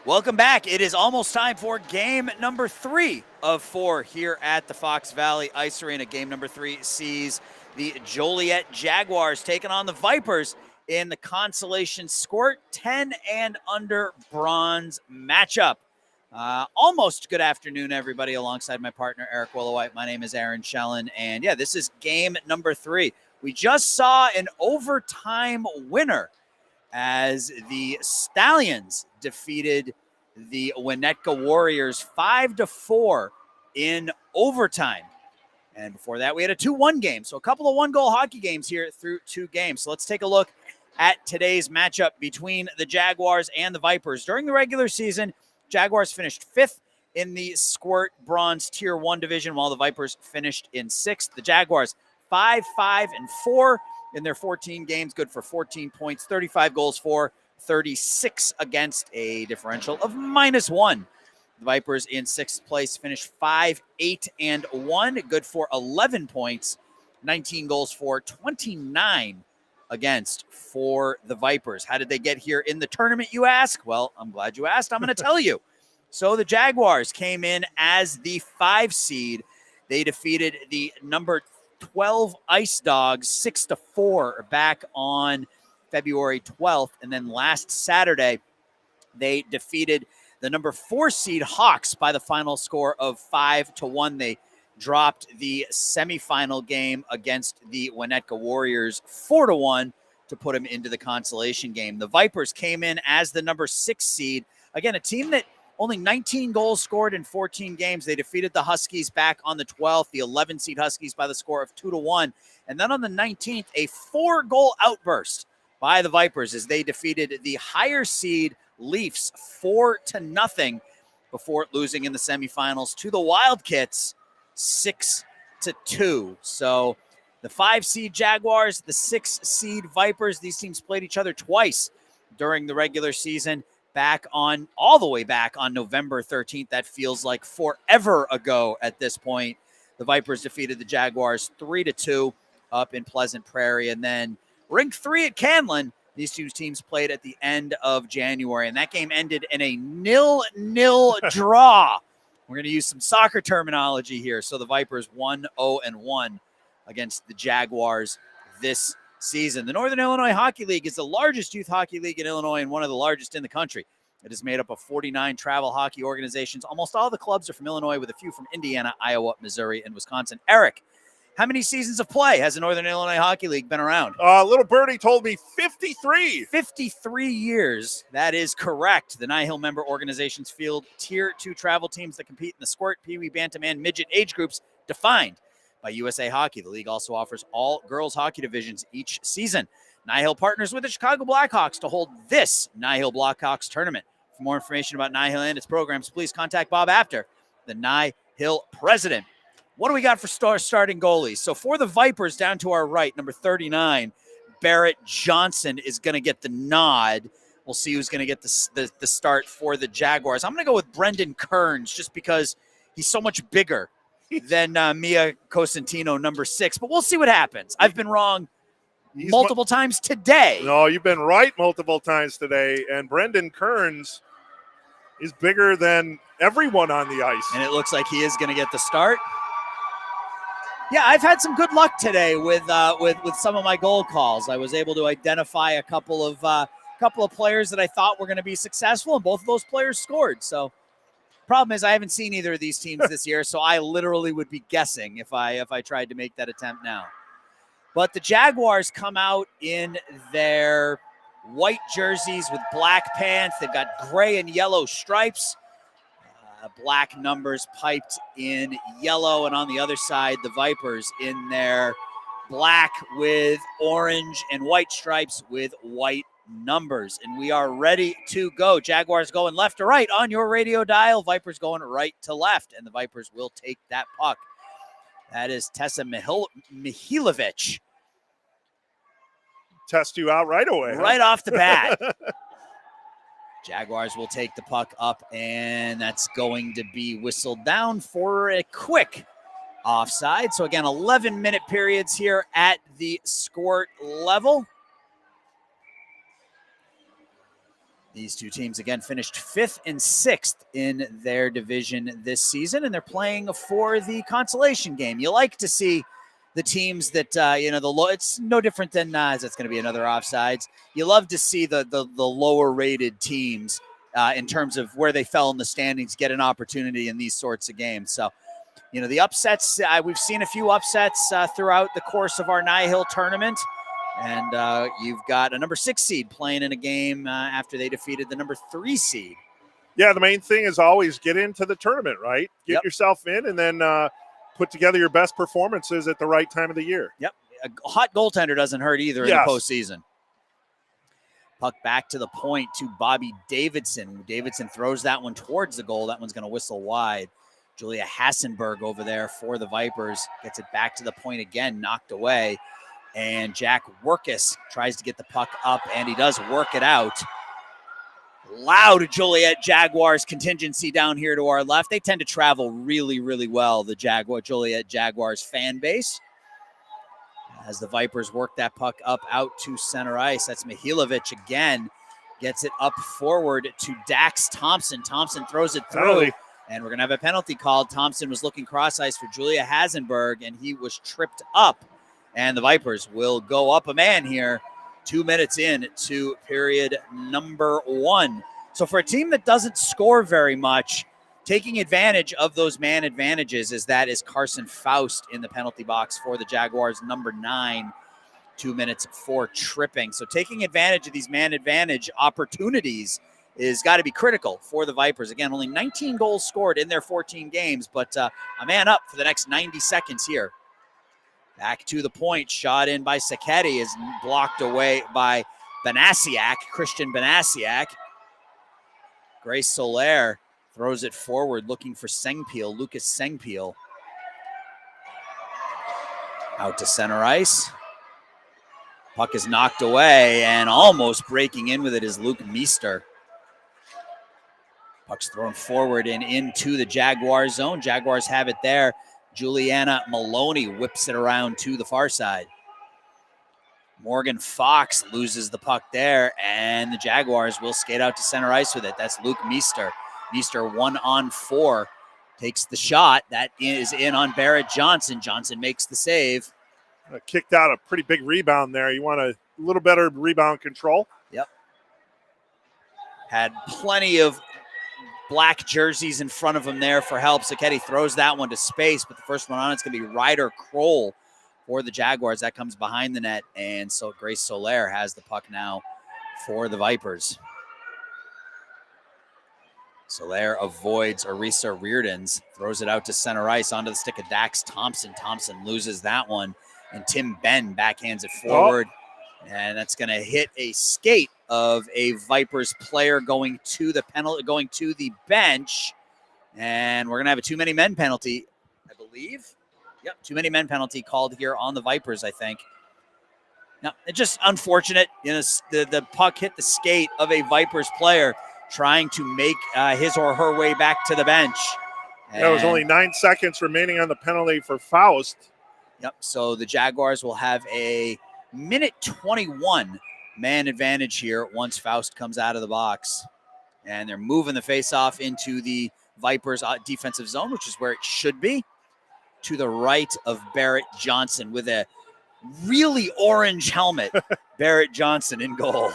Welcome back. It is almost time for game number 3 of 4 here at the Fox Valley Ice Arena. Game number 3 sees the Joliet Jaguars taking on the Vipers in the Consolation Squirt 10 and under bronze matchup. Almost good afternoon, everybody, alongside my partner, Eric Willowite. My name is Aaron Shellen, and this is game number 3. We just saw an overtime winner as the Stallions defeated the Winnetka Warriors 5-4 in overtime. And before that, we had a 2-1 game. So a couple of one-goal hockey games here through 2 games. So let's take a look at today's matchup between the Jaguars and the Vipers. During the regular season, Jaguars finished 5th in the Squirt Bronze Tier 1 division, while the Vipers finished in 6th. The Jaguars 5-5-4 in their 14 games, good for 14 points, 35 goals for, 36 against, a differential of -1. The Vipers in 6th place finished 5-8-1, good for 11 points, 19 goals for, 29 against for the Vipers. How did they get here in the tournament, you ask? Well, I'm glad you asked. I'm going to tell you. So the Jaguars came in as the 5 seed. They defeated the number 12 Ice Dogs 6-4 back on February 12th. And then last Saturday, they defeated the number 4 seed Hawks by the final score of 5-1. They dropped the semifinal game against the Winnetka Warriors 4-1 to put them into the consolation game. The Vipers came in as the number 6 seed. Again, a team that only 19 goals scored in 14 games. They defeated the Huskies back on the 12th, the 11-seed Huskies by the score of 2-1. And then on the 19th, a 4-goal outburst by the Vipers as they defeated the higher seed Leafs 4-0 before losing in the semifinals to the Wildcats 6-2. So the 5-seed Jaguars, the 6-seed Vipers, these teams played each other twice during the regular season. All the way back on November 13th. That feels like forever ago at this point. The Vipers defeated the Jaguars 3-2 up in Pleasant Prairie. And then Rink 3 at Canlan, these two teams played at the end of January. And that game ended in a 0-0 draw. We're going to use some soccer terminology here. So the Vipers 1-0-1 against the Jaguars this season. The Northern Illinois Hockey League is the largest youth hockey league in Illinois and one of the largest in the country. It is made up of 49 travel hockey organizations. Almost all the clubs are from Illinois, with a few from Indiana, Iowa, Missouri, and Wisconsin. Eric, how many seasons of play has the Northern Illinois Hockey League been around? Little birdie told me 53. 53 years. That is correct. The NIHL member organizations field Tier 2 travel teams that compete in the Squirt, Pee Wee, Bantam, and Midget age groups defined by USA Hockey. The league also offers all girls hockey divisions each season. NIHL partners with the Chicago Blackhawks to hold this NIHL Blackhawks tournament. For more information about NIHL and its programs, please contact Bob Apter, the NIHL president. What do we got for starting goalies? So for the Vipers, down to our right, number 39, Barrett Johnson is going to get the nod. We'll see who's going to get the start for the Jaguars. I'm going to go with Brendan Kearns just because he's so much bigger than Mia Cosentino, number 6. But we'll see what happens. I've been wrong multiple times today. No, you've been right multiple times today. And Brendan Kearns is bigger than everyone on the ice. And it looks like he is going to get the start. Yeah, I've had some good luck today with some of my goal calls. I was able to identify a couple of players that I thought were going to be successful, and both of those players scored. So problem is I haven't seen either of these teams this year, so I literally would be guessing if I tried to make that attempt now. But the Jaguars come out in their white jerseys with black pants. They've got gray and yellow stripes, black numbers piped in yellow. And on the other side, the Vipers in their black with orange and white stripes with white numbers. And we are ready to go. Jaguars going left to right on your radio dial. Vipers going right to left. And the Vipers will take that puck. That is Tessa Mihailovic. Test you out right away. Right off the bat. Jaguars will take the puck up, and that's going to be whistled down for a quick offside. So again, 11-minute periods here at the Squirt level. These two teams, again, finished 5th and 6th in their division this season, and they're playing for the consolation game. You like to see the teams that, it's no different than, it's going to be another offsides. You love to see the lower-rated teams in terms of where they fell in the standings get an opportunity in these sorts of games. So, the upsets, we've seen a few upsets throughout the course of our NIHL tournament. And you've got a number 6 seed playing in a game after they defeated the number 3 seed. Yeah, the main thing is always get into the tournament, right? Get yourself in and then put together your best performances at the right time of the year. Yep. A hot goaltender doesn't hurt either in the postseason. Puck back to the point to Bobby Davidson. Davidson throws that one towards the goal. That one's going to whistle wide. Julia Hassenberg over there for the Vipers. Gets it back to the point again, knocked away. And Jack Workus tries to get the puck up, and he does work it out. Loud Joliet Jaguars contingency down here to our left. They tend to travel really, really well, the Joliet Jaguars fan base. As the Vipers work that puck up out to center ice, that's Mihailovic again. Gets it up forward to Dax Thompson. Thompson throws it through, and we're going to have a penalty called. Thompson was looking cross ice for Julia Hasenberg, and he was tripped up. And the Vipers will go up a man here 2 minutes in to period number 1. So for a team that doesn't score very much, taking advantage of those man advantages is Carson Faust in the penalty box for the Jaguars, number 9, 2 minutes for tripping. So taking advantage of these man advantage opportunities is got to be critical for the Vipers. Again, only 19 goals scored in their 14 games, but a man up for the next 90 seconds here. Back to the point, shot in by Sacchetti is blocked away by Banasiak, Christian Banasiak. Grace Soler throws it forward looking for Sengpil, Lucas Sengpil. Out to center ice. Puck is knocked away, and almost breaking in with it is Luke Meester. Puck's thrown forward and into the Jaguar zone. Jaguars have it there. Juliana Maloney whips it around to the far side. Morgan Fox loses the puck there, and the Jaguars will skate out to center ice with it. That's Luke Meester. Meester 1-on-4 takes the shot. That is in on Barrett Johnson. Johnson makes the save. Kicked out a pretty big rebound there. You want a little better rebound control. Yep. Had plenty of black jerseys in front of him there for help. Sacchetti throws that one to space, but the first one on it's going to be Ryder Kroll for the Jaguars. That comes behind the net, and so Grace Soler has the puck now for the Vipers. Soler avoids Arisa Reardons, throws it out to center ice onto the stick of Dax Thompson. Thompson loses that one, and Tim Ben backhands it forward, and that's going to hit a skate of a Vipers player going to the bench, and we're going to have a too many men penalty, I believe. Yep, too many men penalty called here on the Vipers, I think. Now, it's just unfortunate. The puck hit the skate of a Vipers player trying to make his or her way back to the bench. There was only 9 seconds remaining on the penalty for Faust. Yep, so the Jaguars will have a minute 21 man advantage here once Faust comes out of the box. And they're moving the faceoff into the Vipers defensive zone, which is where it should be, to the right of Barrett Johnson with a really orange helmet. Barrett Johnson in goal.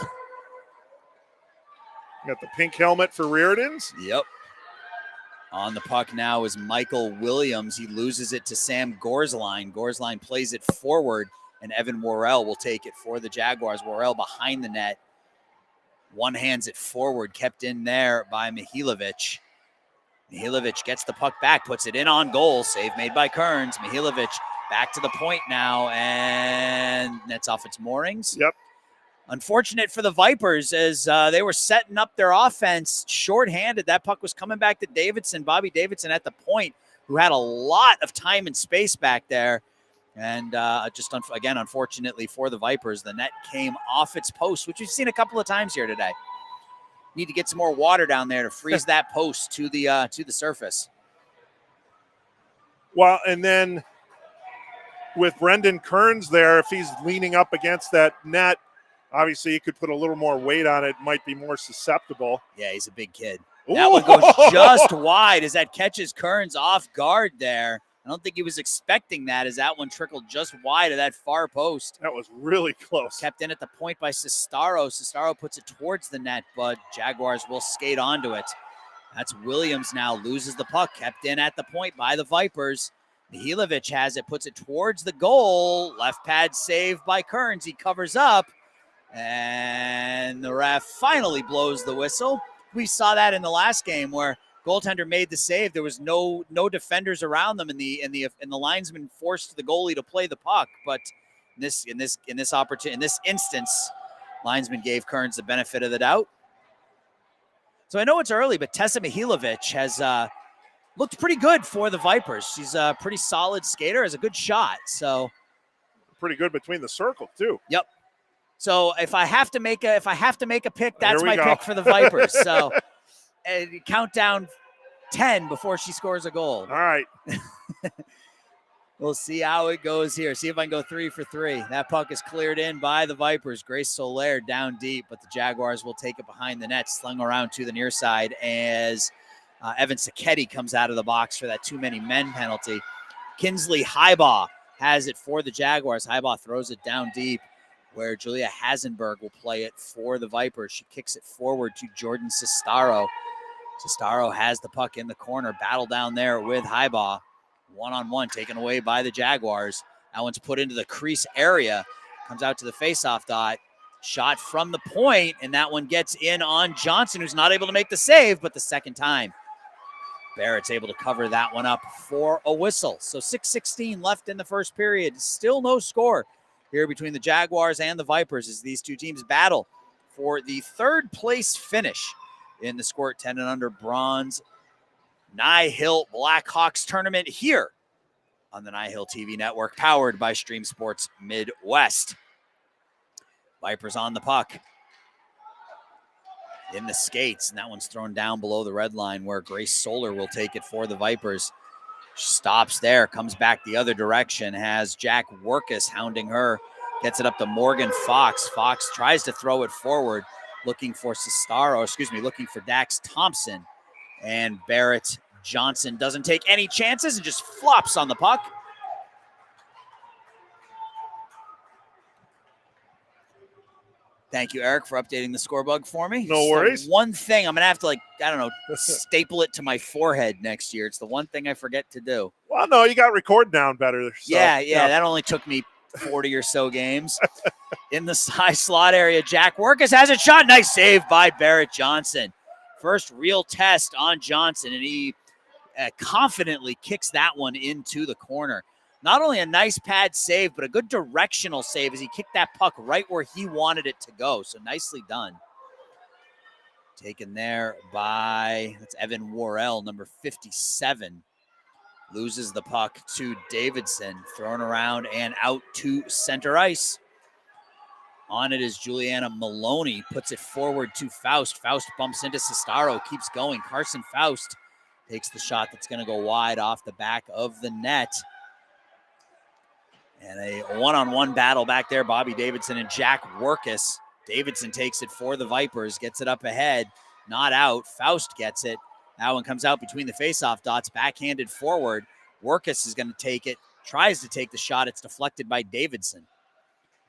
Got the pink helmet for Reardons. Yep. On the puck now is Michael Williams. He loses it to Sam Gorsline. Gorsline plays it forward, and Evan Worrell will take it for the Jaguars. Worrell behind the net. One hands it forward, kept in there by Mihailovic. Mihailovic gets the puck back, puts it in on goal. Save made by Kearns. Mihailovic back to the point now, and nets off its moorings. Yep. Unfortunate for the Vipers as they were setting up their offense shorthanded. That puck was coming back to Davidson, Bobby Davidson at the point, who had a lot of time and space back there. And again, unfortunately for the Vipers, the net came off its post, which we've seen a couple of times here today. Need to get some more water down there to freeze that post to the surface. Well, and then with Brendan Kearns there, if he's leaning up against that net, Obviously, he could put a little more weight on it, might be more susceptible. Yeah, he's a big kid. That one goes just wide as that catches Kearns off guard there. I don't think he was expecting that as that one trickled just wide of that far post. That was really close. Kept in at the point by Sestaro. Sestaro puts it towards the net, but Jaguars will skate onto it. That's Williams now, loses the puck. Kept in at the point by the Vipers. Mihailovic has it, puts it towards the goal. Left pad save by Kearns. He covers up, and the ref finally blows the whistle. We saw that in the last game where goaltender made the save. There was no defenders around them, and the linesman forced the goalie to play the puck. But in this instance, linesman gave Kearns the benefit of the doubt. So I know it's early, but Tessa Mihailovic has looked pretty good for the Vipers. She's a pretty solid skater, has a good shot. So pretty good between the circle too. Yep. So if I have to make a pick, that's my pick for the Vipers. So count down 10 before she scores a goal. All right. We'll see how it goes here. See if I can go 3 for 3. That puck is cleared in by the Vipers. Grace Soler down deep, but the Jaguars will take it behind the net, slung around to the near side as Evan Sacchetti comes out of the box for that too many men penalty. Kinsley Heibaugh has it for the Jaguars. Heibaugh throws it down deep where Julia Hasenberg will play it for the Vipers. She kicks it forward to Jordan Sestaro. Sestaro has the puck in the corner, battle down there with Heibaugh. One-on-one taken away by the Jaguars. That one's put into the crease area. Comes out to the faceoff dot. Shot from the point, and that one gets in on Johnson, who's not able to make the save, but the second time. Barrett's able to cover that one up for a whistle. So 6:16 left in the first period. Still no score here between the Jaguars and the Vipers as these two teams battle for the third place finish in the Squirt 10 and under bronze NIHL Blackhawks tournament here on the NIHL TV network, powered by Stream Sports Midwest. Vipers on the puck in the skates, and that one's thrown down below the red line where Grace Soler will take it for the Vipers. Stops there, comes back the other direction, has Jack Workus hounding her, gets it up to Morgan Fox. Fox tries to throw it forward, looking for Dax Thompson, and Barrett Johnson doesn't take any chances and just flops on the puck. Thank you, Eric, for updating the scorebug for me. No worries. One thing I'm going to have to, staple it to my forehead next year. It's the one thing I forget to do. Well, no, you got record down better. So, yeah. That only took me 40 or so games. In the high slot area, Jack Workus has a shot. Nice save by Barrett Johnson. First real test on Johnson, and he confidently kicks that one into the corner. Not only a nice pad save, but a good directional save as he kicked that puck right where he wanted it to go. So nicely done. Taken there by, that's Evan Worrell, number 57. Loses the puck to Davidson, thrown around and out to center ice. On it is Juliana Maloney, puts it forward to Faust. Faust bumps into Sestaro, keeps going. Carson Faust takes the shot that's going to go wide off the back of the net. And a one-on-one battle back there, Bobby Davidson and Jack Workus. Davidson takes it for the Vipers, gets it up ahead, not out. Faust gets it. That one comes out between the faceoff dots, backhanded forward. Workus is going to take it, tries to take the shot. It's deflected by Davidson.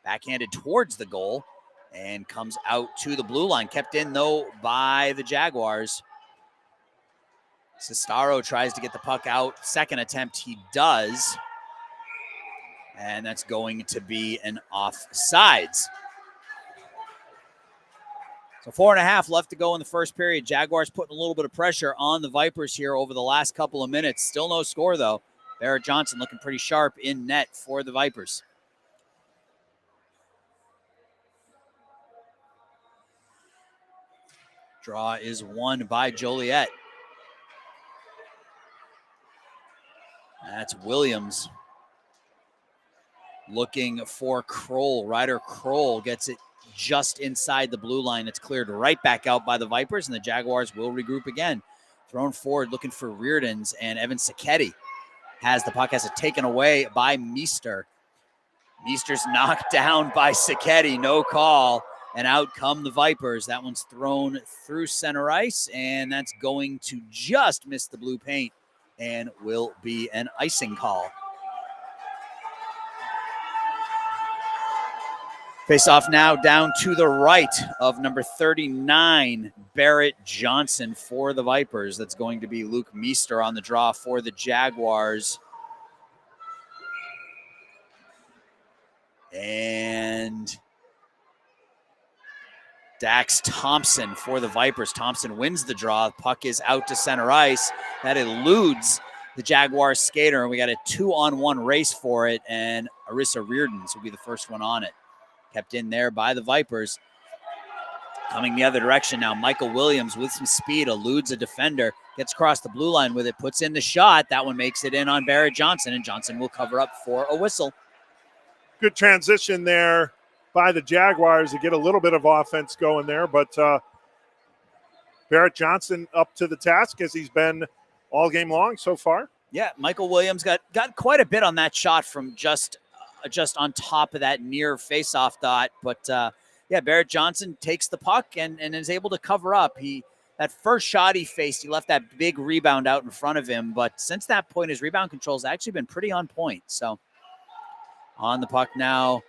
Backhanded towards the goal and comes out to the blue line. Kept in, though, by the Jaguars. Sestaro tries to get the puck out. Second attempt, he does. And that's going to be an offsides. So 4.5 left to go in the first period. Jaguars putting a little bit of pressure on the Vipers here over the last couple of minutes. Still no score, though. Barrett Johnson looking pretty sharp in net for the Vipers. Draw is won by Joliet. That's Williams. Looking for Kroll. Ryder Kroll gets it just inside the blue line. It's cleared right back out by the Vipers, and the Jaguars will regroup again. Thrown forward, looking for Reardons, and Evan Sacchetti has the puck, has it taken away by Meester. Meester's knocked down by Sacchetti, no call. and out come the Vipers. That one's thrown through center ice, and that's going to just miss the blue paint and will be an icing call. Face-off now down to the right of number 39, Barrett Johnson for the Vipers. That's going to be Luke Meester on the draw for the Jaguars. And Dax Thompson for the Vipers. Thompson wins the draw. Puck is out to center ice. That eludes the Jaguars skater, and we got a 2-on-1 race for it, and Arissa Reardons will be the first one on it. Kept in there by the Vipers. Coming the other direction now, Michael Williams with some speed eludes a defender, gets across the blue line with it, puts in the shot. That one makes it in on Barrett Johnson, and Johnson will cover up for a whistle. Good transition there by the Jaguars to get a little bit of offense going there, but Barrett Johnson up to the task as he's been all game long so far. Yeah, Michael Williams got quite a bit on that shot from just on top of that near face-off dot, but yeah, Barrett Johnson takes the puck and is able to cover up. That first shot he faced, he left that big rebound out in front of him, but since that point, his rebound control has actually been pretty on point. So on the puck now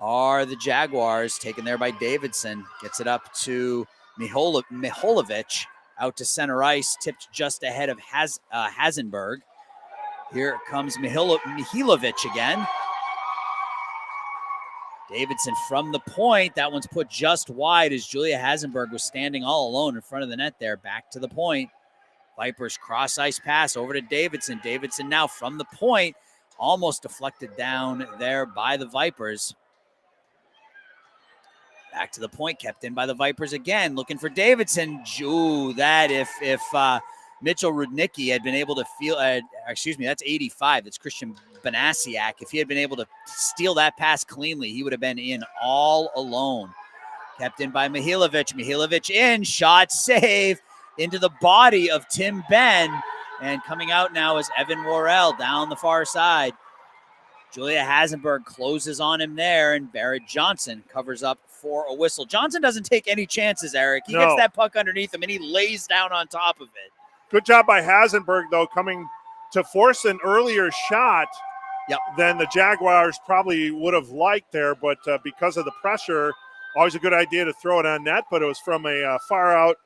are the Jaguars, taken there by Davidson. Gets it up to Miholovic, out to center ice, tipped just ahead of Hasenberg. Here comes Mihilovic again. Davidson from the point. That one's put just wide as Julia Hasenberg was standing all alone in front of the net there. Back to the point. Vipers cross ice pass over to Davidson. Davidson now from the point. Almost deflected down there by the Vipers. Back to the point, kept in by the Vipers again, looking for Davidson. That if Mitchell Rudnicki had been able to feel, that's 85. That's Christian Banasiak. If he had been able to steal that pass cleanly, he would have been in all alone. Kept in by Mihilovic. Mihilovic in, shot, save into the body of Tim Benn. And coming out now is Evan Worrell down the far side. Julia Hasenberg closes on him there, and Barrett Johnson covers up for a whistle. Johnson doesn't take any chances, Eric. He gets that puck underneath him, and he lays down on top of it. Good job by Hasenberg, though, coming to force an earlier shot than the Jaguars probably would have liked there, but because of the pressure, always a good idea to throw it on net, but it was from a far out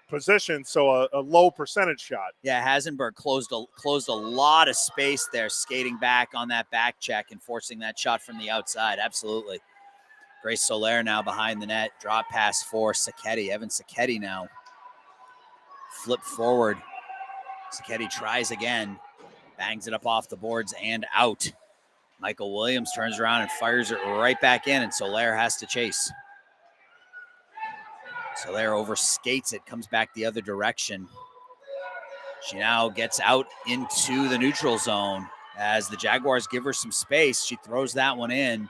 position, so a low percentage shot. Yeah, Hasenberg closed a lot of space there, skating back on that back check and forcing that shot from the outside. Absolutely. Grace Soler now behind the net. Drop pass for Sacchetti. Evan Sacchetti now. Flip forward. Sacchetti tries again. Bangs it up off the boards and out. Michael Williams turns around and fires it right back in, and Soler has to chase. Soler overskates it, comes back the other direction. She now gets out into the neutral zone. As the Jaguars give her some space, she throws that one in,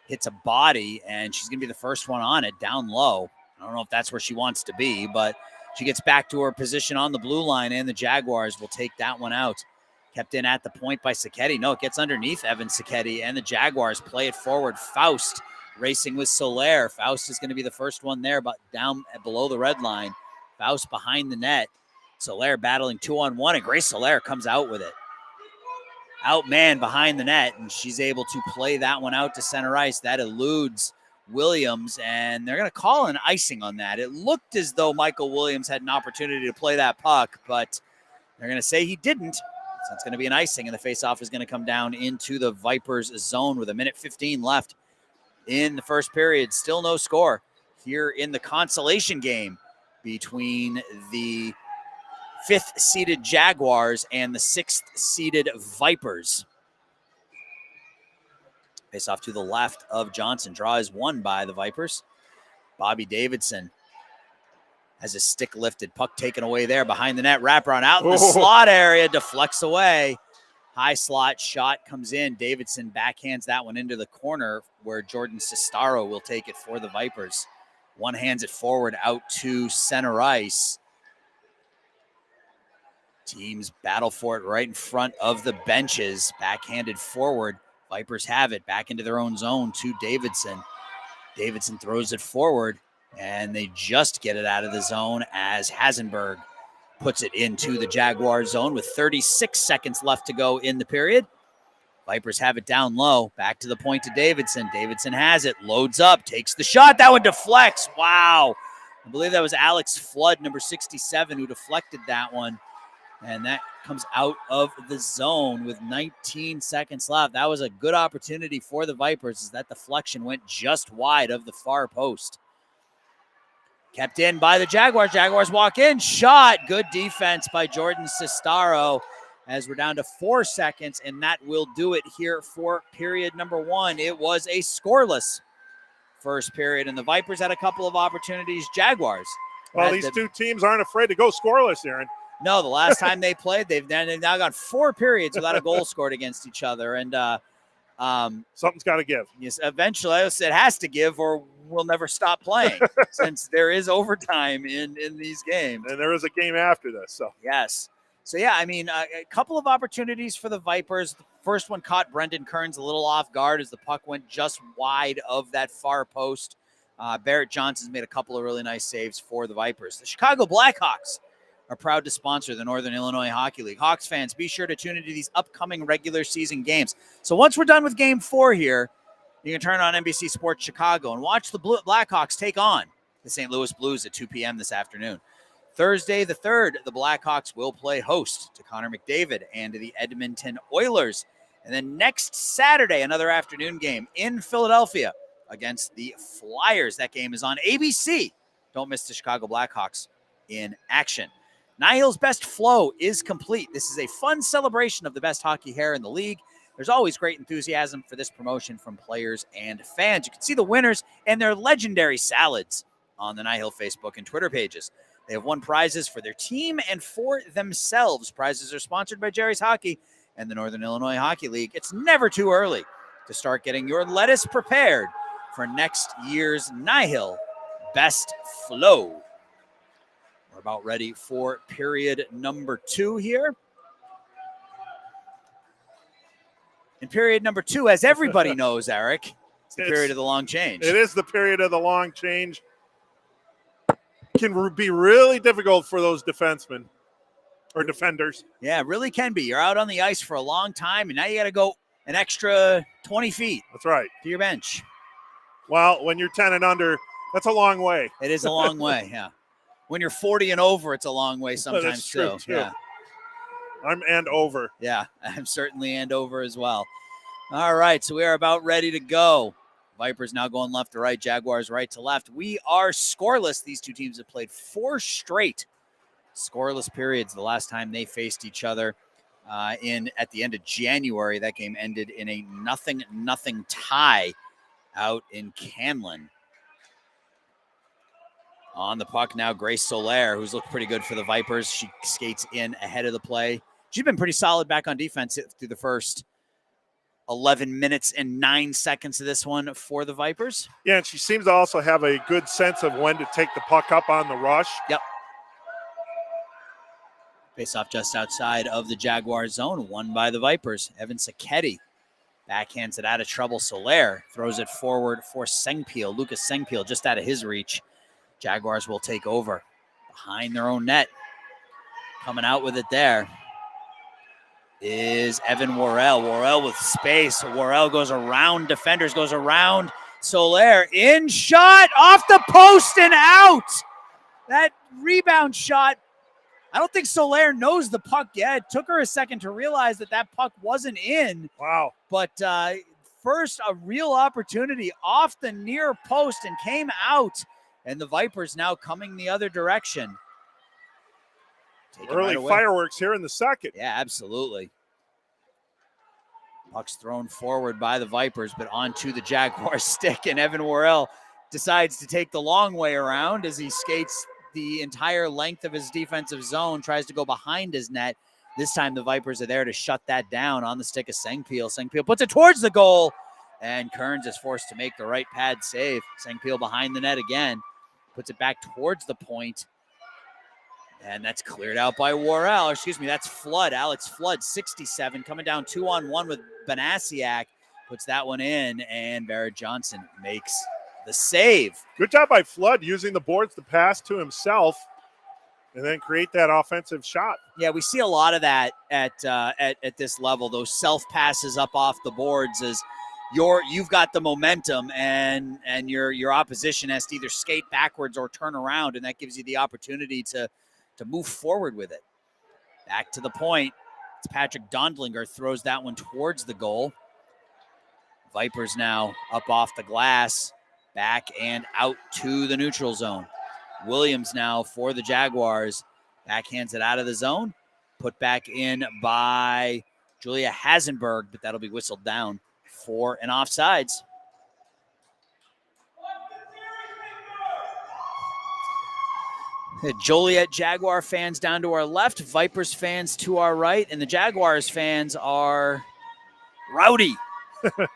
hits a body, and she's going to be the first one on it, down low. I don't know if that's where she wants to be, but she gets back to her position on the blue line, and the Jaguars will take that one out. Kept in at the point by Sacchetti. No, it gets underneath Evan Sacchetti, and the Jaguars play it forward. Faust racing with Soler. Faust is going to be the first one there, but down below the red line. Faust behind the net. Soler battling 2-on-1, and Grace Soler comes out with it. Outman behind the net, and she's able to play that one out to center ice. That eludes Williams, and they're going to call an icing on that. It looked as though Michael Williams had an opportunity to play that puck, but they're going to say he didn't. So it's going to be an icing, and the faceoff is going to come down into the Vipers zone with 1:15 left in the first period. Still no score here in the consolation game between the 5th-seeded Jaguars and the 6th-seeded Vipers. Face off to the left of Johnson. Draw is won by the Vipers. Bobby Davidson has his stick lifted. Puck taken away there behind the net. Wraparound out in the slot area. Deflects away. High slot shot comes in. Davidson backhands that one into the corner where Jordan Sestaro will take it for the Vipers. One hands it forward out to center ice. Teams battle for it right in front of the benches. Backhanded forward. Vipers have it back into their own zone to Davidson. Davidson throws it forward, and they just get it out of the zone as Hasenberg puts it into the Jaguar zone with 36 seconds left to go in the period. Vipers have it down low. Back to the point to Davidson. Davidson has it, loads up, takes the shot. That one deflects. Wow. I believe that was Alex Flood, number 67, who deflected that one. And that comes out of the zone with 19 seconds left. That was a good opportunity for the Vipers as that deflection went just wide of the far post. Kept in by the Jaguars. Jaguars walk in. Shot. Good defense by Jordan Sestaro as we're down to 4 seconds, and that will do it here for period number 1. It was a scoreless first period, and the Vipers had a couple of opportunities. Jaguars. Well, these two teams aren't afraid to go scoreless, Aaron. No, the last time they played, they've now got 4 periods without a goal scored against each other, and something's got to give. Yes, eventually it has to give, or we'll never stop playing since there is overtime in these games. And there is a game after this. So yes. So, yeah, I mean, a couple of opportunities for the Vipers. The first one caught Brendan Kearns a little off guard as the puck went just wide of that far post. Barrett Johnson's made a couple of really nice saves for the Vipers. The Chicago Blackhawks are proud to sponsor the Northern Illinois Hockey League. Hawks fans, be sure to tune into these upcoming regular season games. So once we're done with Game 4 here, you can turn on NBC Sports Chicago and watch the Blackhawks take on the St. Louis Blues at 2 p.m. this afternoon. Thursday the 3rd, the Blackhawks will play host to Connor McDavid and the Edmonton Oilers. And then next Saturday, another afternoon game in Philadelphia against the Flyers. That game is on ABC. Don't miss the Chicago Blackhawks in action. NIHL's Best Flow is complete. This is a fun celebration of the best hockey hair in the league. There's always great enthusiasm for this promotion from players and fans. You can see the winners and their legendary salads on the NIHL Facebook and Twitter pages. They have won prizes for their team and for themselves. Prizes are sponsored by Jerry's Hockey and the Northern Illinois Hockey League. It's never too early to start getting your lettuce prepared for next year's NIHL Best Flow. We're about ready for period number 2 here. In period number 2, as everybody knows, Eric, it's the period of the long change. It is the period of the long change. Can be really difficult for those defensemen or defenders. Yeah, it really can be. You're out on the ice for a long time, and now you got to go an extra 20 feet. That's right. To your bench. Well, when you're 10 and under, that's a long way. It is a long way, yeah. When you're 40 and over, it's a long way sometimes, that's true, too. Yeah. I'm and over. Yeah, I'm certainly and over as well. All right, so we are about ready to go. Vipers now going left to right, Jaguars right to left. We are scoreless. These two teams have played 4 straight scoreless periods the last time they faced each other at the end of January. That game ended in a 0-0 tie out in Camlin. On the puck now, Grace Soler, who's looked pretty good for the Vipers. She skates in ahead of the play. She's been pretty solid back on defense through the first 11 minutes and 9 seconds of this one for the Vipers. Yeah, and she seems to also have a good sense of when to take the puck up on the rush. Yep. Face off just outside of the Jaguar zone, won by the Vipers. Evan Sacchetti backhands it out of trouble. Soler throws it forward for Sengpil. Lucas Sengpil just out of his reach. Jaguars will take over behind their own net. Coming out with it there is Evan Worrell. Worrell with space. Worrell goes around defenders, goes around Soler. In shot, off the post and out. That rebound shot, I don't think Soler knows the puck yet. It took her a second to realize that puck wasn't in. Wow. But first, a real opportunity off the near post and came out. And the Vipers now coming the other direction. Early fireworks here in the second. Yeah, absolutely. Puck's thrown forward by the Vipers, but onto the Jaguar stick. And Evan Worrell decides to take the long way around as he skates the entire length of his defensive zone, tries to go behind his net. This time the Vipers are there to shut that down on the stick of Sengpil. Sengpil puts it towards the goal, and Kearns is forced to make the right pad save. Sengpil behind the net again. Puts it back towards the point. And that's cleared out by Worrell. Excuse me, that's Flood. Alex Flood, 67, coming down 2-on-1 with Banasiak. Puts that one in, and Barrett Johnson makes the save. Good job by Flood using the boards to pass to himself and then create that offensive shot. Yeah, we see a lot of that at this level. Those self passes up off the boards as you've got the momentum and your opposition has to either skate backwards or turn around, and that gives you the opportunity to move forward with it. Back to the point. It's Patrick Dondlinger throws that one towards the goal. Vipers now up off the glass, back and out to the neutral zone. Williams now for the Jaguars. Backhands it out of the zone. Put back in by Julia Hasenberg, but that'll be whistled down for an offsides. The Joliet Jaguar fans down to our left, Vipers fans to our right, and the Jaguars fans are rowdy.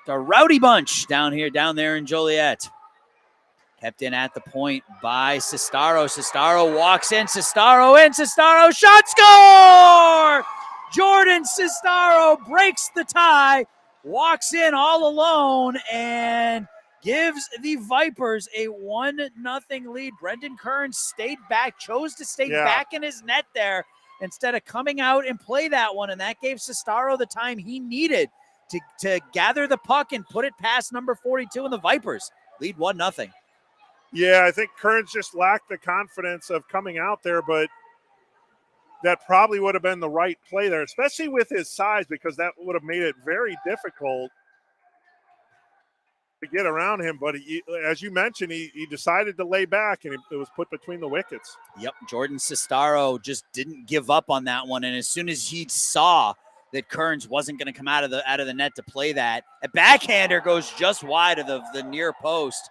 The rowdy bunch down there in Joliet. Kept in at the point by Sestaro. Sestaro walks in. Sestaro in. Sestaro shot, score! Jordan Sestaro breaks the tie, walks in all alone, and gives the Vipers a 1-0 lead. Brendan Kearns chose to stay back in his net there instead of coming out and play that one, and that gave Sestaro the time he needed to gather the puck and put it past number 42, and the Vipers lead 1-0. Yeah, I think Kearns just lacked the confidence of coming out there, but that probably would have been the right play there, especially with his size, because that would have made it very difficult to get around him. But as you mentioned, he decided to lay back, and it was put between the wickets. Yep, Jordan Sestaro just didn't give up on that one, and as soon as he saw that Kearns wasn't going to come out of the net to play that, a backhander goes just wide of the near post.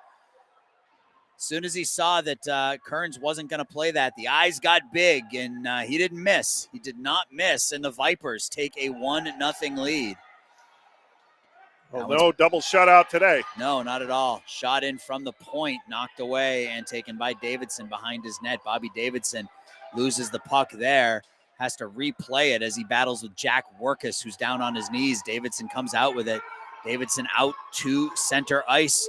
As soon as he saw that Kearns wasn't going to play that, the eyes got big, and he didn't miss. He did not miss, and the Vipers take a 1-0 lead. Well, no double shutout today. No, not at all. Shot in from the point, knocked away, and taken by Davidson behind his net. Bobby Davidson loses the puck there, has to replay it as he battles with Jack Workus, who's down on his knees. Davidson comes out with it. Davidson out to center ice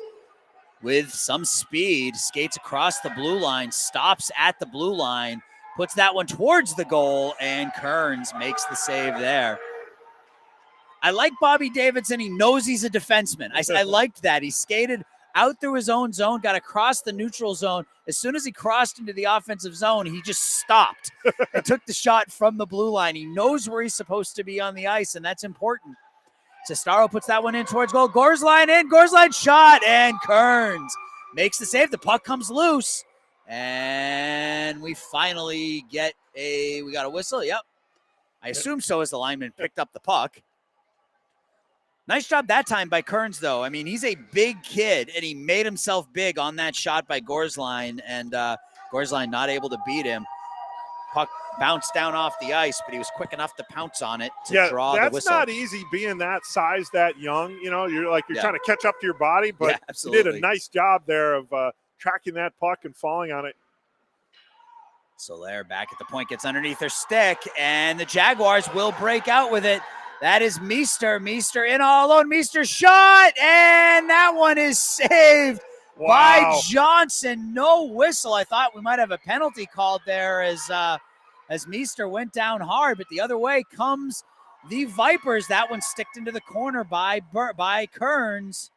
with some speed, skates across the blue line, stops at the blue line, puts that one towards the goal, and Kearns makes the save there. I like Bobby Davidson. He knows he's a defenseman. I liked that. He skated out through his own zone, got across the neutral zone. As soon as he crossed into the offensive zone, he just stopped and took the shot from the blue line. He knows where he's supposed to be on the ice, and that's important. Sestaro puts that one in towards goal. Gorsline in. Gorsline shot, and Kearns makes the save. The puck comes loose, and we finally we got a whistle. Yep. I assume so, as the lineman picked up the puck. Nice job that time by Kearns, though. I mean, he's a big kid, and he made himself big on that shot by Gorsline, and Gorsline not able to beat him. Puck bounced down off the ice, but he was quick enough to pounce on it to draw the whistle. That's not easy being that size, that young. You know, you're trying to catch up to your body, but you did a nice job there of tracking that puck and falling on it. Soler back at the point, gets underneath their stick, and the Jaguars will break out with it. That is Meester. Meester in all alone. Meester shot, and that one is saved by Johnson. No whistle. I thought we might have a penalty called there as Meester went down hard, but the other way comes the Vipers. That one sticked into the corner by Kearns.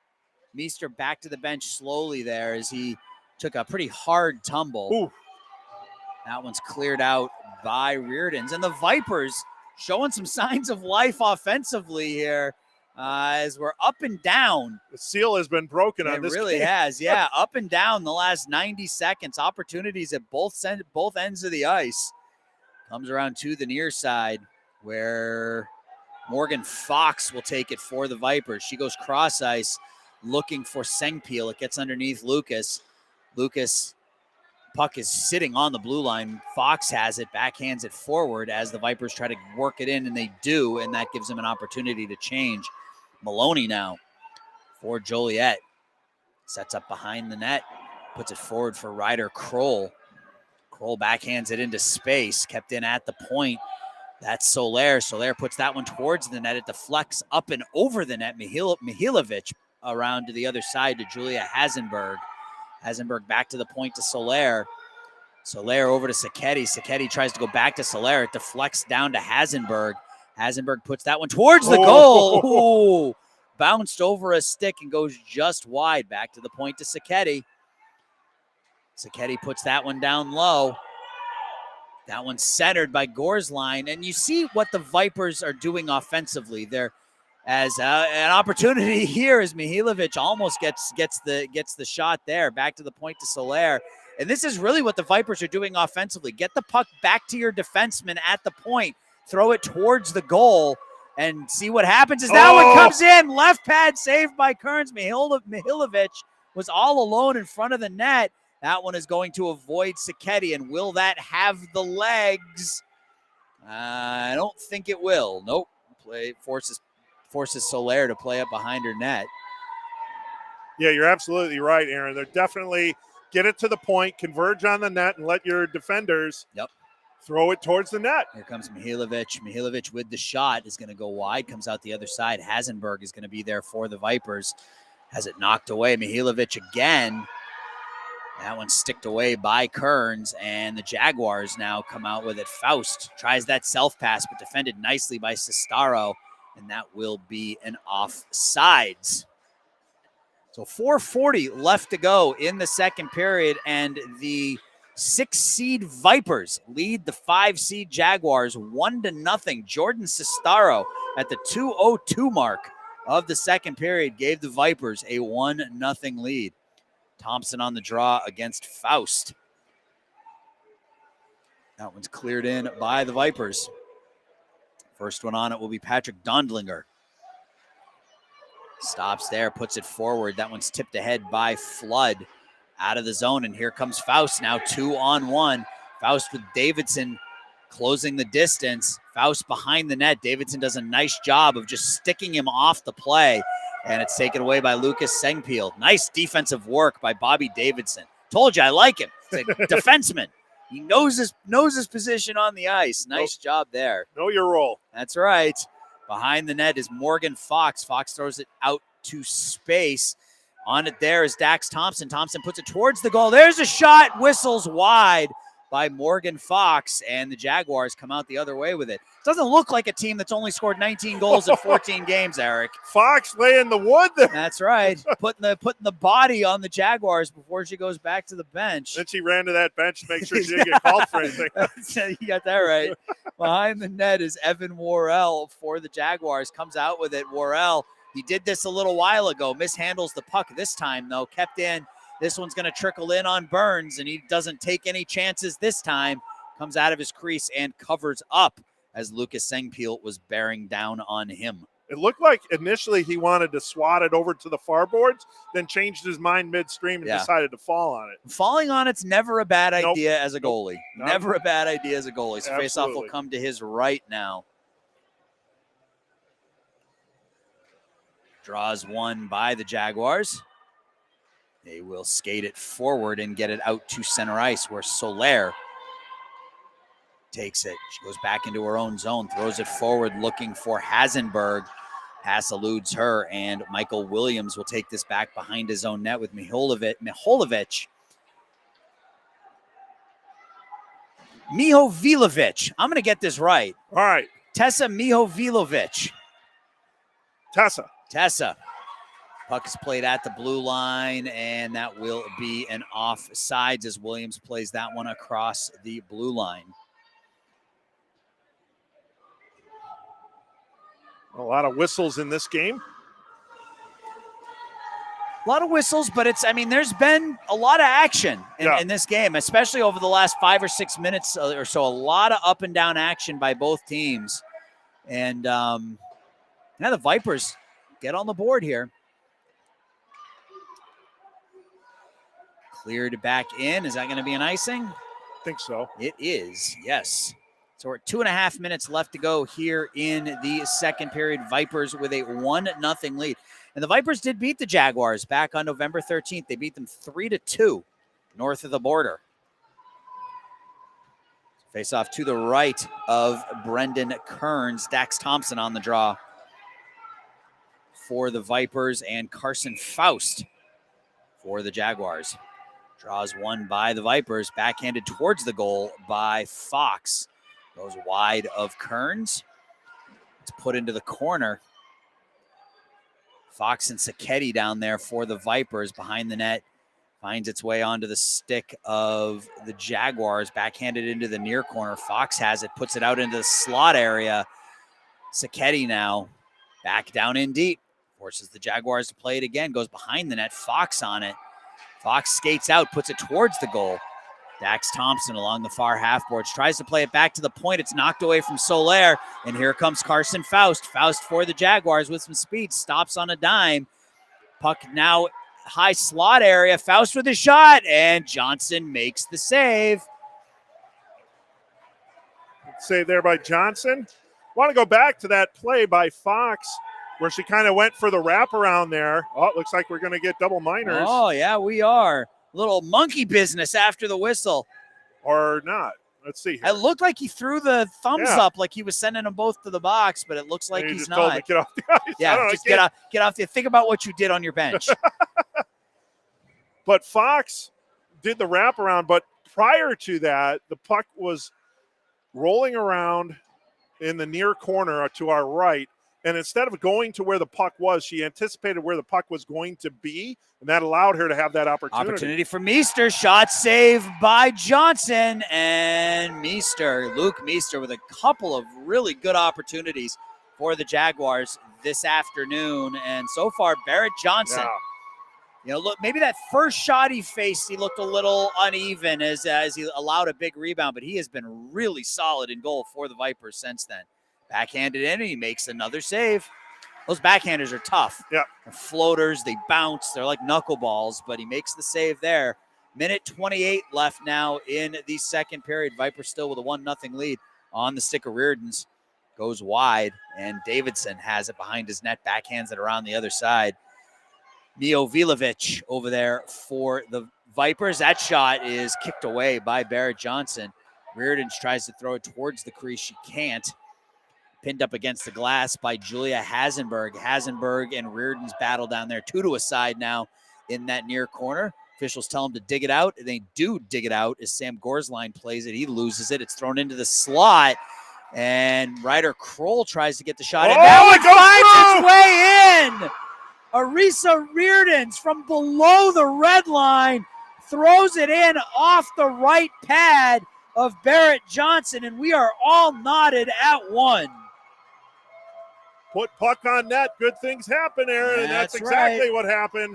Meester back to the bench slowly there as he took a pretty hard tumble. Ooh. That one's cleared out by Reardons, and the Vipers showing some signs of life offensively here as we're up and down. The seal has been broken on this game. It really has, yeah. Up and down the last 90 seconds. Opportunities at both ends of the ice. Comes around to the near side where Morgan Fox will take it for the Vipers. She goes cross ice looking for Sengpeel. It gets underneath Lucas. Lucas, puck is sitting on the blue line. Fox has it, backhands it forward as the Vipers try to work it in, and they do, and that gives them an opportunity to change. Maloney now for Joliet. Sets up behind the net, puts it forward for Ryder Kroll. Kroll backhands it into space, kept in at the point. That's Soler. Soler puts that one towards the net. It deflects up and over the net. Mihilovic around to the other side to Julia Hasenberg. Hasenberg back to the point to Soler. Soler over to Sacchetti. Sacchetti tries to go back to Soler. It deflects down to Hasenberg. Hasenberg puts that one towards the goal. Ooh, bounced over a stick and goes just wide. Back to the point to Sacchetti. Sacchetti puts that one down low. That one's centered by Gorsline. And you see what the Vipers are doing offensively. They're as an opportunity here as Mihailovic almost gets the shot there. Back to the point to Soler. And this is really what the Vipers are doing offensively. Get the puck back to your defenseman at the point. Throw it towards the goal and see what happens as that one comes in. Left pad saved by Kearns. Mihailovic was all alone in front of the net. That one is going to avoid Sacchetti. And will that have the legs? I don't think it will. Nope. Play forces Soler to play up behind her net. Yeah, you're absolutely right, Aaron. They're definitely get it to the point, converge on the net, and let your defenders throw it towards the net. Here comes Mihailovic. Mihailovic with the shot is going to go wide, comes out the other side. Hasenberg is going to be there for the Vipers. Has it knocked away. Mihailovic again. That one's sticked away by Kearns, and the Jaguars now come out with it. Faust tries that self-pass, but defended nicely by Sestaro, and that will be an offsides. So 4:40 left to go in the second period, and the 6-seed Vipers lead the 5-seed Jaguars 1-0. Jordan Sestaro at the 2:02 mark of the second period gave the Vipers a 1-0 lead. Thompson on the draw against Faust. That one's cleared in by the Vipers. First one on it will be Patrick Dondlinger. Stops there, puts it forward. That one's tipped ahead by Flood out of the zone. And here comes Faust now 2-on-1. Faust with Davidson closing the distance. Faust behind the net. Davidson does a nice job of just sticking him off the play. And it's taken away by Lucas Sengpiel. Nice defensive work by Bobby Davidson. Told you I like him. He's a defenseman. He knows his position on the ice. Nice job there. Know your role. That's right. Behind the net is Morgan Fox. Fox throws it out to space. On it there is Dax Thompson. Thompson puts it towards the goal. There's a shot. Whistles wide by Morgan Fox, and the Jaguars come out the other way with it. Doesn't look like a team that's only scored 19 goals in 14 games, Eric. Fox laying the wood there. That's right. Putting the body on the Jaguars before she goes back to the bench. Then she ran to that bench to make sure she didn't get called for anything. You got that right. Behind the net is Evan Worrell for the Jaguars. Comes out with it. Worrell, he did this a little while ago. Mishandles the puck this time, though. Kept in. This one's going to trickle in on Burns, and he doesn't take any chances this time. Comes out of his crease and covers up as Lucas Sengpiel was bearing down on him. It looked like initially he wanted to swat it over to the far boards, then changed his mind midstream and decided to fall on it. Falling on it's never a bad idea as a goalie. Never a bad idea as a goalie. So faceoff will come to his right now. Draws one by the Jaguars. They will skate it forward and get it out to center ice where Soler takes it. She goes back into her own zone, throws it forward looking for Hasenberg. Pass eludes her, and Michael Williams will take this back behind his own net with Mihailovic. Mihovilovic. I'm going to get this right. All right. Tessa Mihovilovic. Tessa. Puck is played at the blue line, and that will be an offsides as Williams plays that one across the blue line. A lot of whistles in this game. A lot of whistles, but there's been a lot of action in this game, especially over the last 5 or 6 minutes or so. A lot of up and down action by both teams. And now the Vipers get on the board here. Cleared back in. Is that going to be an icing? I think so. It is, yes. So we're at 2.5 minutes left to go here in the second period. Vipers with a 1-0 lead. And the Vipers did beat the Jaguars back on November 13th. They beat them 3-2 north of the border. Face off to the right of Brendan Kearns. Dax Thompson on the draw for the Vipers, and Carson Faust for the Jaguars. Draws one by the Vipers, backhanded towards the goal by Fox. Goes wide of Kearns. It's put into the corner. Fox and Sacchetti down there for the Vipers behind the net. Finds its way onto the stick of the Jaguars, backhanded into the near corner. Fox has it, puts it out into the slot area. Sacchetti now back down in deep. Forces the Jaguars to play it again. Goes behind the net. Fox on it. Fox skates out, puts it towards the goal. Dax Thompson along the far half boards. Tries to play it back to the point. It's knocked away from Soler. And here comes Carson Faust. Faust for the Jaguars with some speed. Stops on a dime. Puck now high slot area. Faust with a shot. And Johnson makes the save. Save there by Johnson. Want to go back to that play by Fox where she kind of went for the wraparound there. Oh, it looks like we're going to get double minors. Oh, yeah, we are. Little monkey business after the whistle. Or not. Let's see here. It looked like he threw the thumbs up like he was sending them both to the box, but it looks like he's just not. Told him to get off the ice. Yeah, just get off there. Think about what you did on your bench. But Fox did the wraparound, but prior to that, the puck was rolling around in the near corner to our right. And instead of going to where the puck was, she anticipated where the puck was going to be, and that allowed her to have that opportunity. Opportunity for Meester. Shot save by Johnson. And Luke Meester with a couple of really good opportunities for the Jaguars this afternoon. And so far, Barrett Johnson. Yeah. Look, maybe that first shot he faced, he looked a little uneven as he allowed a big rebound, but he has been really solid in goal for the Vipers since then. Backhanded in, and he makes another save. Those backhanders are tough. Yeah. They're floaters, they bounce, they're like knuckleballs, but he makes the save there. Minute 28 left now in the second period. Vipers still with a 1-0 lead on the stick of Reardon's. Goes wide, and Davidson has it behind his net, backhands it around the other side. Mio Vilovic over there for the Vipers. That shot is kicked away by Barrett Johnson. Reardon tries to throw it towards the crease. She can't. Pinned up against the glass by Julia Hasenberg. Hasenberg and Reardon's battle down there. 2 to a side now in that near corner. Officials tell him to dig it out. And they do dig it out as Sam Gorsline plays it. He loses it. It's thrown into the slot. And Ryder Kroll tries to get the shot in. Now it finds its way in. Arisa Reardon's from below the red line throws it in off the right pad of Barrett Johnson, and we are all knotted at 1. Put puck on net. Good things happen, Aaron, and that's exactly what happened.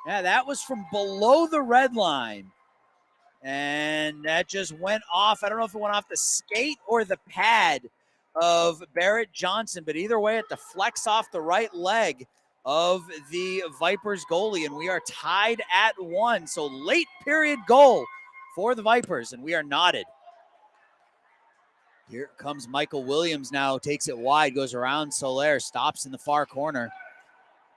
Yeah, that was from below the red line. And that just went off. I don't know if it went off the skate or the pad of Barrett Johnson, but either way, it deflects off the right leg of the Vipers goalie, and we are tied at 1. So late period goal for the Vipers, and we are knotted. Here comes Michael Williams now, takes it wide, goes around Soler, stops in the far corner.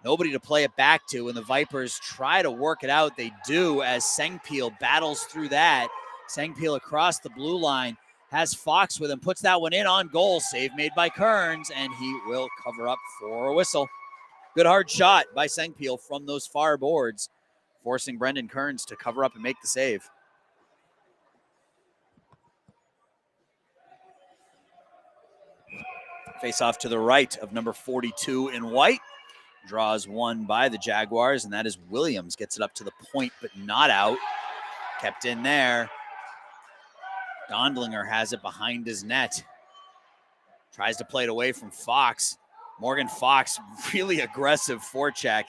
Nobody to play it back to, and the Vipers try to work it out. They do as Sengpil battles through that. Sengpil across the blue line, has Fox with him, puts that one in on goal. Save made by Kearns, and he will cover up for a whistle. Good hard shot by Sengpil from those far boards, forcing Brendan Kearns to cover up and make the save. Face off to the right of number 42 in white. Draws one by the Jaguars, and that is Williams. Gets it up to the point, but not out. Kept in there. Gondlinger has it behind his net. Tries to play it away from Fox. Morgan Fox, really aggressive forecheck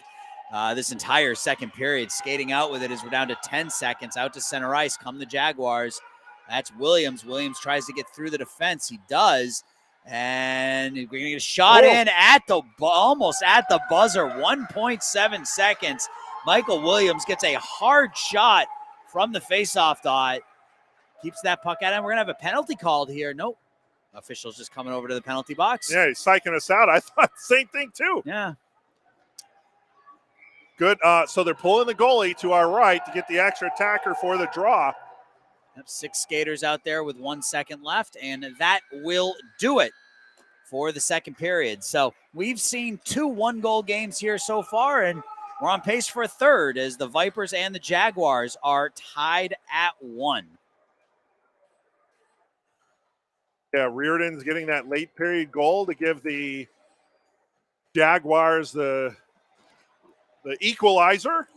this entire second period. Skating out with it as we're down to 10 seconds. Out to center ice come the Jaguars. That's Williams. Williams tries to get through the defense. He does. And we're going to get a shot in at the almost at the buzzer. 1.7 seconds. Michael Williams gets a hard shot from the faceoff dot. Keeps that puck at him. We're going to have a penalty called here. Nope. Officials just coming over to the penalty box. Yeah, he's psyching us out. I thought the same thing too. Yeah. Good. So they're pulling the goalie to our right to get the extra attacker for the draw. Yep, 6 skaters out there with 1 second left, and that will do it for the second period. So we've seen 2 one-goal games here so far, and We're on pace for a third as the Vipers and the Jaguars are tied at 1. Yeah, Reardon's getting that late period goal to give the Jaguars the equalizer.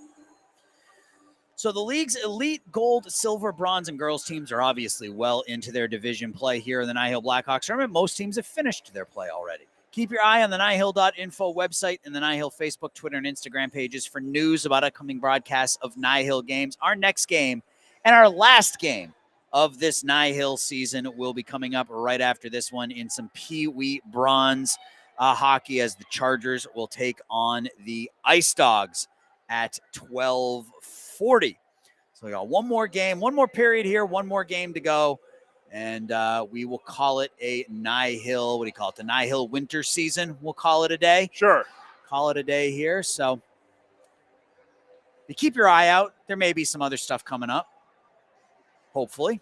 So the league's elite gold, silver, bronze, and girls teams are obviously well into their division play here in the NIHL Blackhawks tournament. Most teams have finished their play already. Keep your eye on the NIHL.info website and the NIHL Facebook, Twitter, and Instagram pages for news about upcoming broadcasts of NIHL games. Our next game and our last game of this NIHL season will be coming up right after this one in some Pee Wee bronze hockey, as the Chargers will take on the Ice Dogs at 12:40. So we got one more game, one more period here, one more game to go. And we will call it a NIHL, what do you call it? The NIHL winter season. We'll call it a day. Sure. Call it a day here. So you keep your eye out. There may be some other stuff coming up, hopefully.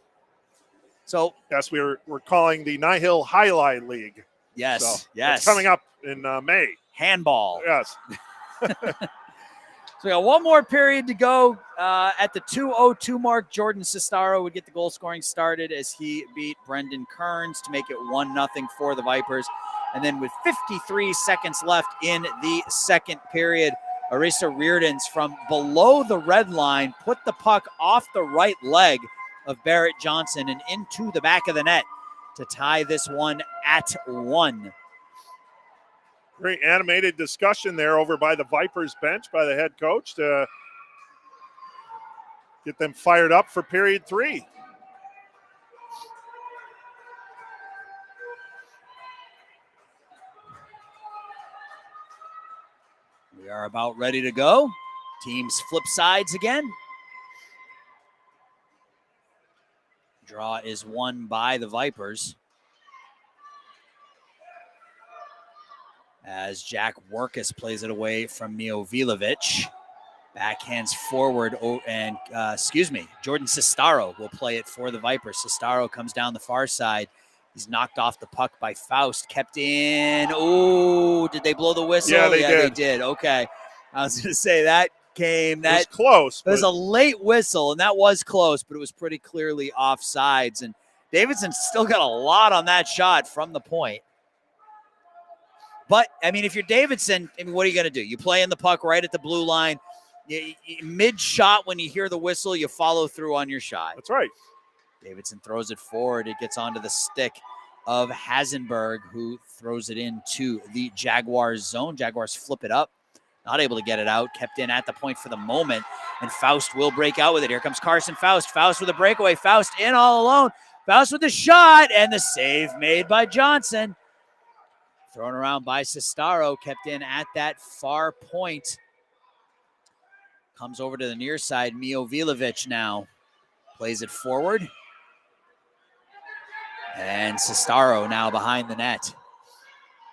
So yes, we're calling the NIHL Highlight League. Yes, so yes. It's coming up in May. Handball. Yes. So we got one more period to go. At the 2:02 mark, Jordan Sestaro would get the goal scoring started as he beat Brendan Kearns to make it 1-0 for the Vipers. And then with 53 seconds left in the second period, Arisa Reardons from below the red line put the puck off the right leg of Barrett Johnson and into the back of the net to tie this one at 1. Very animated discussion there over by the Vipers bench by the head coach to get them fired up for period 3. We are about ready to go. Teams flip sides again. Draw is won by the Vipers, as Jack Workus plays it away from Mio Vilovic. Backhands forward, and Jordan Sestaro will play it for the Vipers. Sestaro comes down the far side. He's knocked off the puck by Faust, kept in. Oh, did they blow the whistle? Yeah, they did. Okay. I was going to say that it was close. It was a late whistle, and that was close, but it was pretty clearly offsides. And Davidson still got a lot on that shot from the point. But, I mean, if you're Davidson, I mean, what are you going to do? You play in the puck right at the blue line. Mid-shot, when you hear the whistle, you follow through on your shot. That's right. Davidson throws it forward. It gets onto the stick of Hasenberg, who throws it into the Jaguars zone. Jaguars flip it up. Not able to get it out. Kept in at the point for the moment. And Faust will break out with it. Here comes Carson Faust. Faust with a breakaway. Faust in all alone. Faust with the shot. And the save made by Johnson. Thrown around by Sestaro. Kept in at that far point. Comes over to the near side. Mio Vilovic now plays it forward. And Sestaro now behind the net.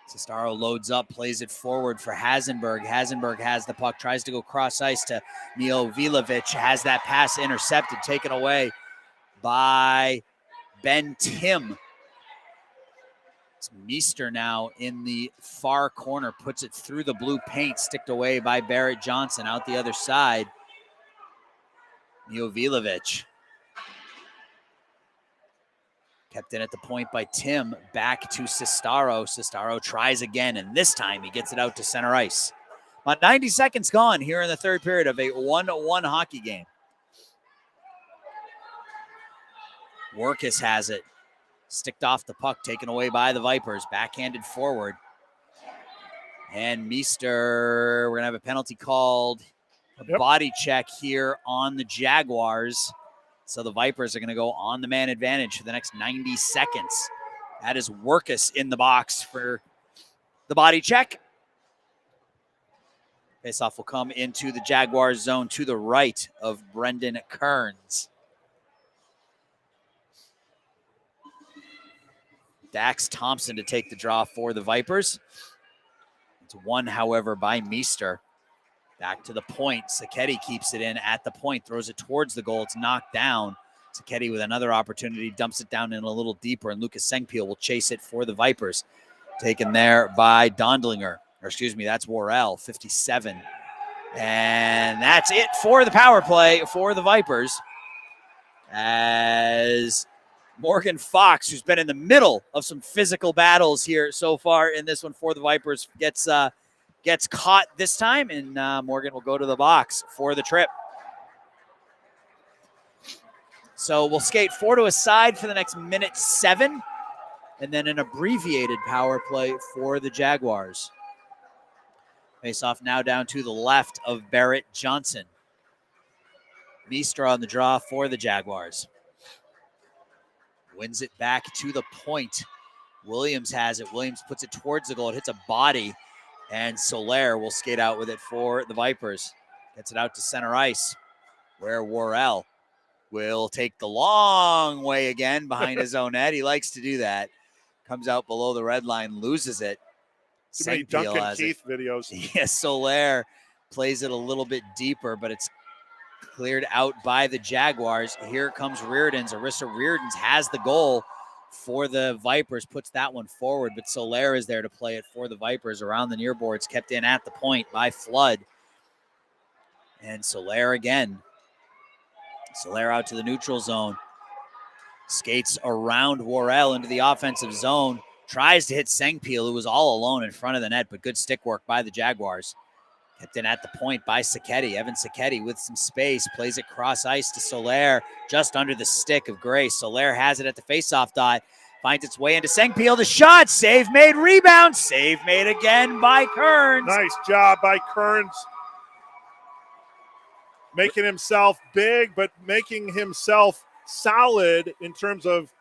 Sestaro loads up, plays it forward for Hasenberg. Hasenberg has the puck, tries to go cross ice to Mio Vilovic. Has that pass intercepted, taken away by Ben Tim. It's Meester now in the far corner, puts it through the blue paint, sticked away by Barrett Johnson out the other side. Mio Vilovic. Kept in at the point by Tim, back to Sestaro. Sestaro tries again, and this time he gets it out to center ice. About 90 seconds gone here in the third period of a 1-1 hockey game. Workus has it. Sticked off the puck, taken away by the Vipers. Backhanded forward. And Meester, we're going to have a penalty called. A body check here on the Jaguars. So the Vipers are going to go on the man advantage for the next 90 seconds. That is Workus in the box for the body check. Faceoff will come into the Jaguars zone to the right of Brendan Kearns. Dax Thompson to take the draw for the Vipers. It's won, however, by Meester. Back to the point. Sacchetti keeps it in at the point, throws it towards the goal. It's knocked down. Sacchetti with another opportunity, dumps it down in a little deeper, and Lucas Sengpiel will chase it for the Vipers. Taken there by Dondlinger. Or excuse me, that's Worrell, 57. And that's it for the power play for the Vipers. As Morgan Fox, who's been in the middle of some physical battles here so far in this one for the Vipers, gets caught this time, and Morgan will go to the box for the trip. So we'll skate 4 to a side for the next minute 7, and then an abbreviated power play for the Jaguars. Face off now down to the left of Barrett Johnson. Meester on the draw for the Jaguars. Wins it back to the point. Williams has it. Williams puts it towards the goal. It hits a body, and Soler will skate out with it for the Vipers. Gets it out to center ice, where Worrell will take the long way again behind his own net. He likes to do that. Comes out below the red line, loses it. Too many Duncan Keith videos. Yes, Soler plays it a little bit deeper, but it's cleared out by the Jaguars. Here comes Reardon's. Arissa Reardon's has the goal for the Vipers, puts that one forward, but Soler is there to play it for the Vipers around the near boards, kept in at the point by Flood. And Soler again. Soler out to the neutral zone. Skates around Worrell into the offensive zone. Tries to hit Sengpil, who was all alone in front of the net, but good stick work by the Jaguars. Kept in at the point by Sacchetti. Evan Sacchetti with some space. Plays it cross ice to Soler, just under the stick of Gray. Soler has it at the faceoff dot. Finds its way into Sengpil. The shot. Save made. Rebound. Save made again by Kearns. Nice job by Kearns. Making himself big, but making himself solid in terms of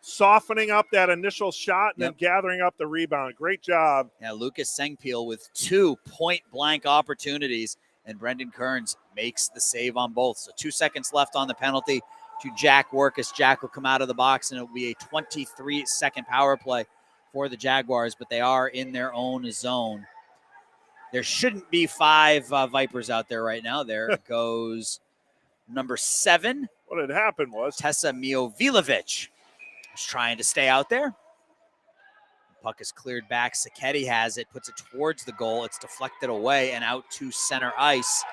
softening up that initial shot and then gathering up the rebound. Great job. Yeah, Lucas Sengpil with 2 point-blank opportunities, and Brendan Kearns makes the save on both. So 2 seconds left on the penalty to Jack Workus. Jack will come out of the box, and it will be a 23-second power play for the Jaguars, but they are in their own zone. There shouldn't be 5 Vipers out there right now. There goes number 7. What had happened was Tessa Miovilovic is trying to stay out there. Puck is cleared back. Sacchetti has it, puts it towards the goal. It's deflected away and out to center ice.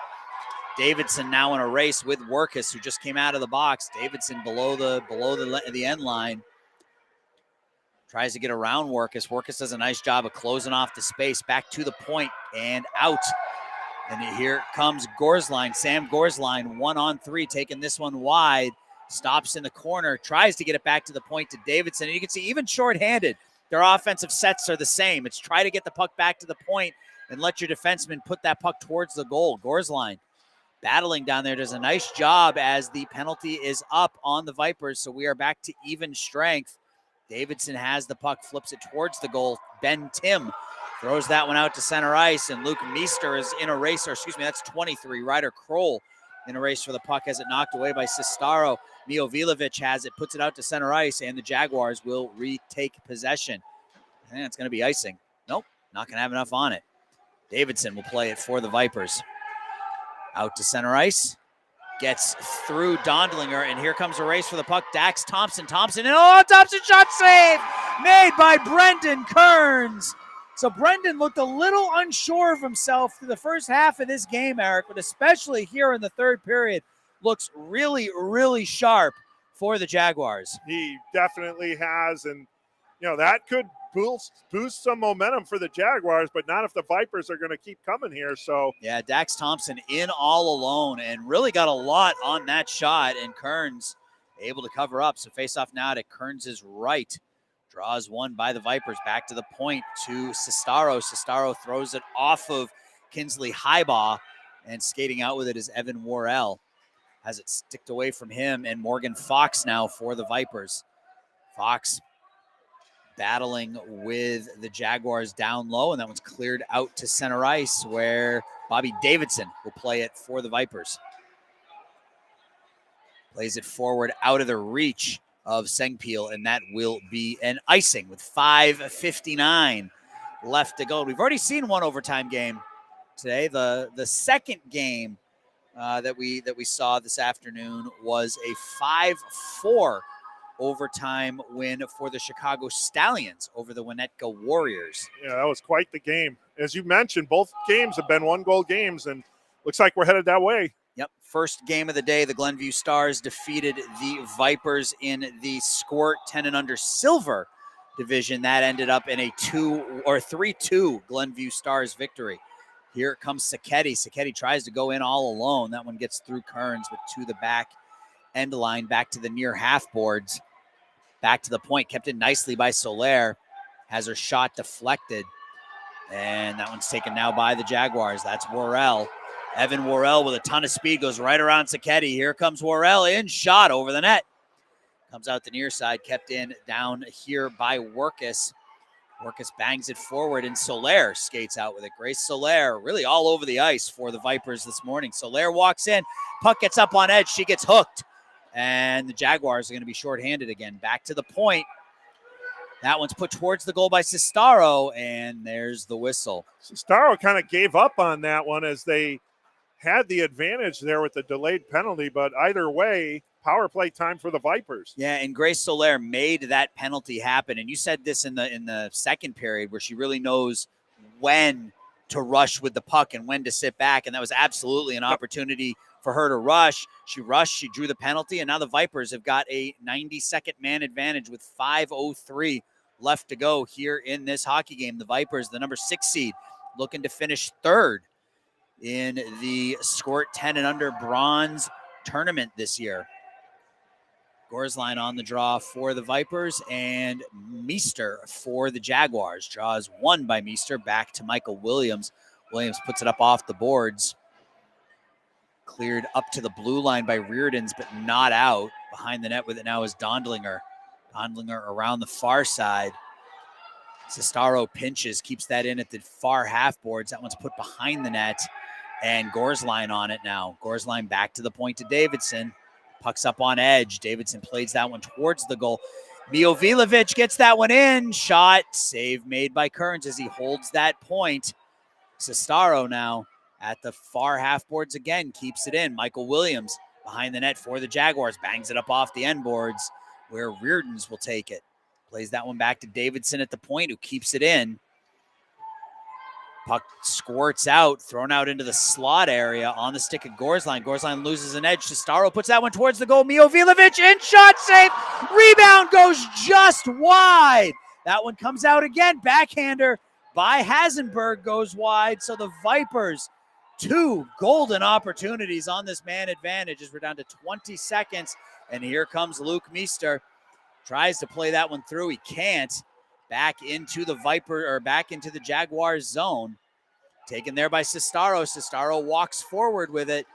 Davidson now in a race with Workus, who just came out of the box. Davidson below the end line. Tries to get around Workus. Workus does a nice job of closing off the space. Back to the point and out. And here comes Gorsline. Sam Gorsline, 1-on-3, taking this one wide. Stops in the corner. Tries to get it back to the point to Davidson. And you can see even shorthanded, their offensive sets are the same. It's try to get the puck back to the point and let your defenseman put that puck towards the goal. Gorsline battling down there does a nice job as the penalty is up on the Vipers. So we are back to even strength. Davidson has the puck, flips it towards the goal. Ben Tim throws that one out to center ice, and Luke Meester is in a race, or excuse me, that's 23. Ryder Kroll in a race for the puck, has it knocked away by Sistaro. Miovilovic has it, puts it out to center ice, and the Jaguars will retake possession. And it's going to be icing. Nope, not going to have enough on it. Davidson will play it for the Vipers. Out to center ice. Gets through Dondlinger, and here comes a race for the puck. Dax Thompson, and Thompson shot save made by Brendan Kearns. So Brendan looked a little unsure of himself through the first half of this game, Eric, but especially here in the third period, looks really, really sharp for the Jaguars. He definitely has, and that could boost some momentum for the Jaguars, but not if the Vipers are going to keep coming here. So yeah, Dax Thompson in all alone and really got a lot on that shot, and Kearns able to cover up. So face off now to Kearns' right. Draws one by the Vipers back to the point to Sistaro. Sistaro throws it off of Kinsley Highbaugh, and skating out with it is Evan Worrell. Has it sticked away from him, and Morgan Fox now for the Vipers. Fox battling with the Jaguars down low, and that one's cleared out to center ice where Bobby Davidson will play it for the Vipers. Plays it forward out of the reach of Sengpil, and that will be an icing with 5:59 left to go. We've already seen one overtime game today. The second game that we saw this afternoon was a 5-4 overtime win for the Chicago Stallions over the Winnetka Warriors. Yeah, that was quite the game. As you mentioned, both games have been 1-goal games, and looks like we're headed that way. Yep, first game of the day, the Glenview Stars defeated the Vipers in the Squirt 10 and under silver division. That ended up in a 3-2 Glenview Stars victory. Here comes Sacchetti. Sacchetti tries to go in all alone. That one gets through Kearns, but to the back end line, back to the near half boards. Back to the point, kept in nicely by Soler. Has her shot deflected. And that one's taken now by the Jaguars. That's Worrell. Evan Worrell with a ton of speed goes right around Sacchetti. Here comes Worrell in, shot over the net. Comes out the near side, kept in down here by Workus. Workus bangs it forward, and Soler skates out with it. Grace Soler really all over the ice for the Vipers this morning. Soler walks in, puck gets up on edge, she gets hooked. And the Jaguars are going to be shorthanded again. Back to the point. That one's put towards the goal by Sestaro, and there's the whistle. Sestaro kind of gave up on that one as they had the advantage there with the delayed penalty, but either way, power play time for the Vipers. Yeah, and Grace Soler made that penalty happen. And you said this in the second period where she really knows when to rush with the puck and when to sit back, and that was absolutely an opportunity for her to rush. She rushed, she drew the penalty, and now the Vipers have got a 90-second man advantage with 5:03 left to go here in this hockey game. The Vipers, the number 6 seed, looking to finish third in the Squirt 10 and under bronze tournament this year. Gorsline on the draw for the Vipers, and Meester for the Jaguars. Draws one by Meester, back to Michael Williams. Williams puts it up off the boards. Cleared up to the blue line by Reardons, but not out. Behind the net with it now is Dondlinger. Dondlinger around the far side. Sestaro pinches, keeps that in at the far half boards. That one's put behind the net, and Gorsline on it now. Gorsline back to the point to Davidson. Puck's up on edge. Davidson plays that one towards the goal. Miovilovic gets that one in. Shot, save made by Kearns as he holds that point. Sestaro now at the far half boards again, keeps it in. Michael Williams behind the net for the Jaguars, bangs it up off the end boards where Reardons will take it. Plays that one back to Davidson at the point, who keeps it in. Puck squirts out, thrown out into the slot area on the stick of Gorsline. Gorsline loses an edge. Sestaro puts that one towards the goal. Miovilovic in, shot, save. Rebound goes just wide. That one comes out again. Backhander by Hasenberg goes wide. So the Vipers, 2 golden opportunities on this man advantage as we're down to 20 seconds. And here comes Luke Meester. Tries to play that one through. He can't. Back into the Jaguars zone. Taken there by Sestaro. Sestaro walks forward with it,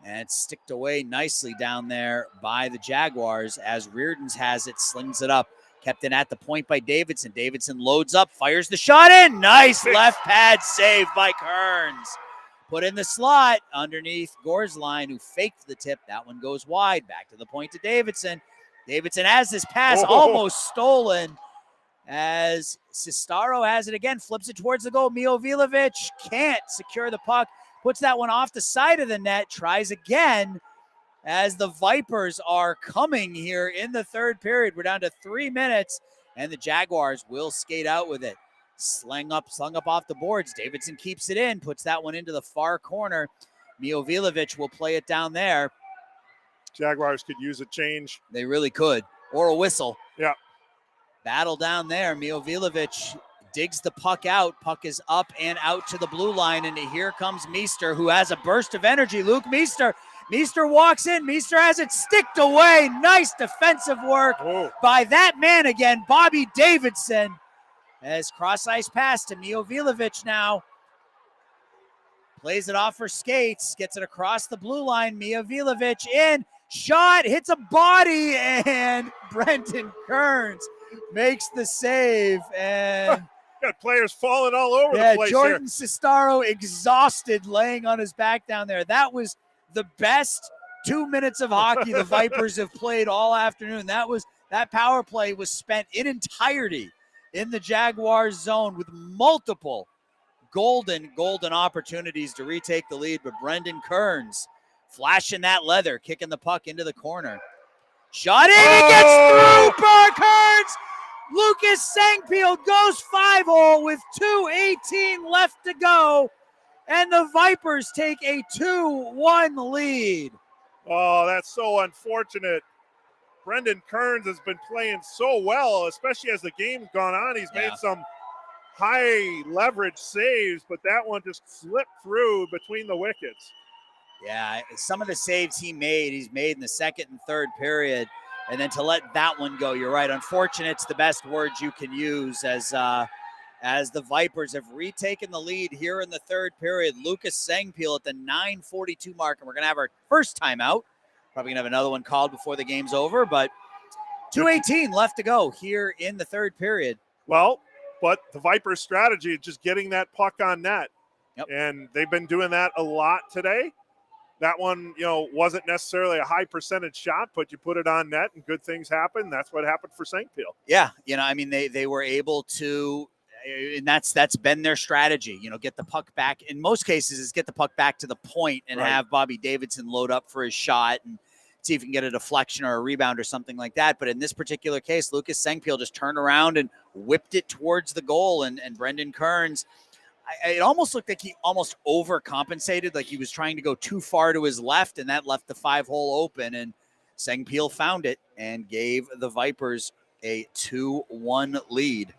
and it's sticked away nicely down there by the Jaguars as Reardons has it, slings it up. Kept in at the point by Davidson. Davidson loads up, fires the shot in. Nice left pad save by Kearns. Put in the slot underneath Gorsline, who faked the tip. That one goes wide. Back to the point to Davidson. Davidson has this pass almost stolen as Sestaro has it again, flips it towards the goal. Miovilovic can't secure the puck, puts that one off the side of the net, tries again as the Vipers are coming here in the third period. We're down to 3 minutes, and the Jaguars will skate out with it. Slung up off the boards. Davidson keeps it in, puts that one into the far corner. Miovilovic will play it down there. Jaguars could use a change. They really could, or a whistle. Yeah. Battle down there. Miovilovic digs the puck out. Puck is up and out to the blue line, and here comes Meester, who has a burst of energy. Luke Meester. Meester walks in. Meester has it sticked away. Nice defensive work by that man again, Bobby Davidson. As cross-ice pass to Miovilovic now. Plays it off for skates. Gets it across the blue line. Miovilovic in. Shot. Hits a body. And Brendan Kearns makes the save. And got players falling all over the place. Jordan Sestaro exhausted, laying on his back down there. That was the best 2 minutes of hockey the Vipers have played all afternoon. That power play was spent in entirety in the Jaguars zone with multiple golden opportunities to retake the lead. But Brendan Kearns flashing that leather, kicking the puck into the corner. Shot in, it gets through for Kearns. Lucas Sangfield goes 5-0 with 2:18 left to go. and the Vipers take a 2-1 lead. Oh, that's so unfortunate. Brendan Kearns has been playing so well, especially as the game's gone on. He's made some high leverage saves, but that one just slipped through between the wickets. Yeah, some of the saves he's made in the second and third period, and then to let that one go, you're right. Unfortunate's the best word you can use as the Vipers have retaken the lead here in the third period. Lucas Sengpil at the 9:42 mark, and we're going to have our first timeout. Probably going to have another one called before the game's over, but 2:18 left to go here in the third period. Well, but the Vipers' strategy is just getting that puck on net. And they've been doing that a lot today. That one, wasn't necessarily a high percentage shot, but you put it on net and good things happen. That's what happened for Sengpil. Yeah, they were able to, and that's been their strategy. Get the puck back. In most cases, is get the puck back to the point and have Bobby Davidson load up for his shot and see if he can get a deflection or a rebound or something like that. But in this particular case, Lucas Sengpil just turned around and whipped it towards the goal, and Brendan Kearns, it almost looked like he almost overcompensated, like he was trying to go too far to his left, and that left the 5-hole open, and Sengpil found it and gave the Vipers a 2-1 lead.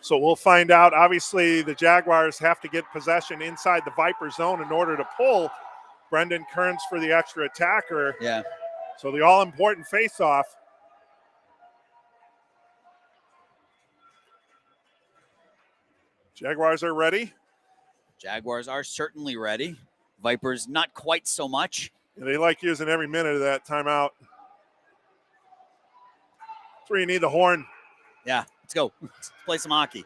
So we'll find out. Obviously, the Jaguars have to get possession inside the Viper zone in order to pull Brendan Kearns for the extra attacker. Yeah. So the all-important face-off. Jaguars are ready. Jaguars are certainly ready. Vipers not quite so much. Yeah, they like using every minute of that timeout. That's where you need the horn. Yeah, let's go. Let's play some hockey.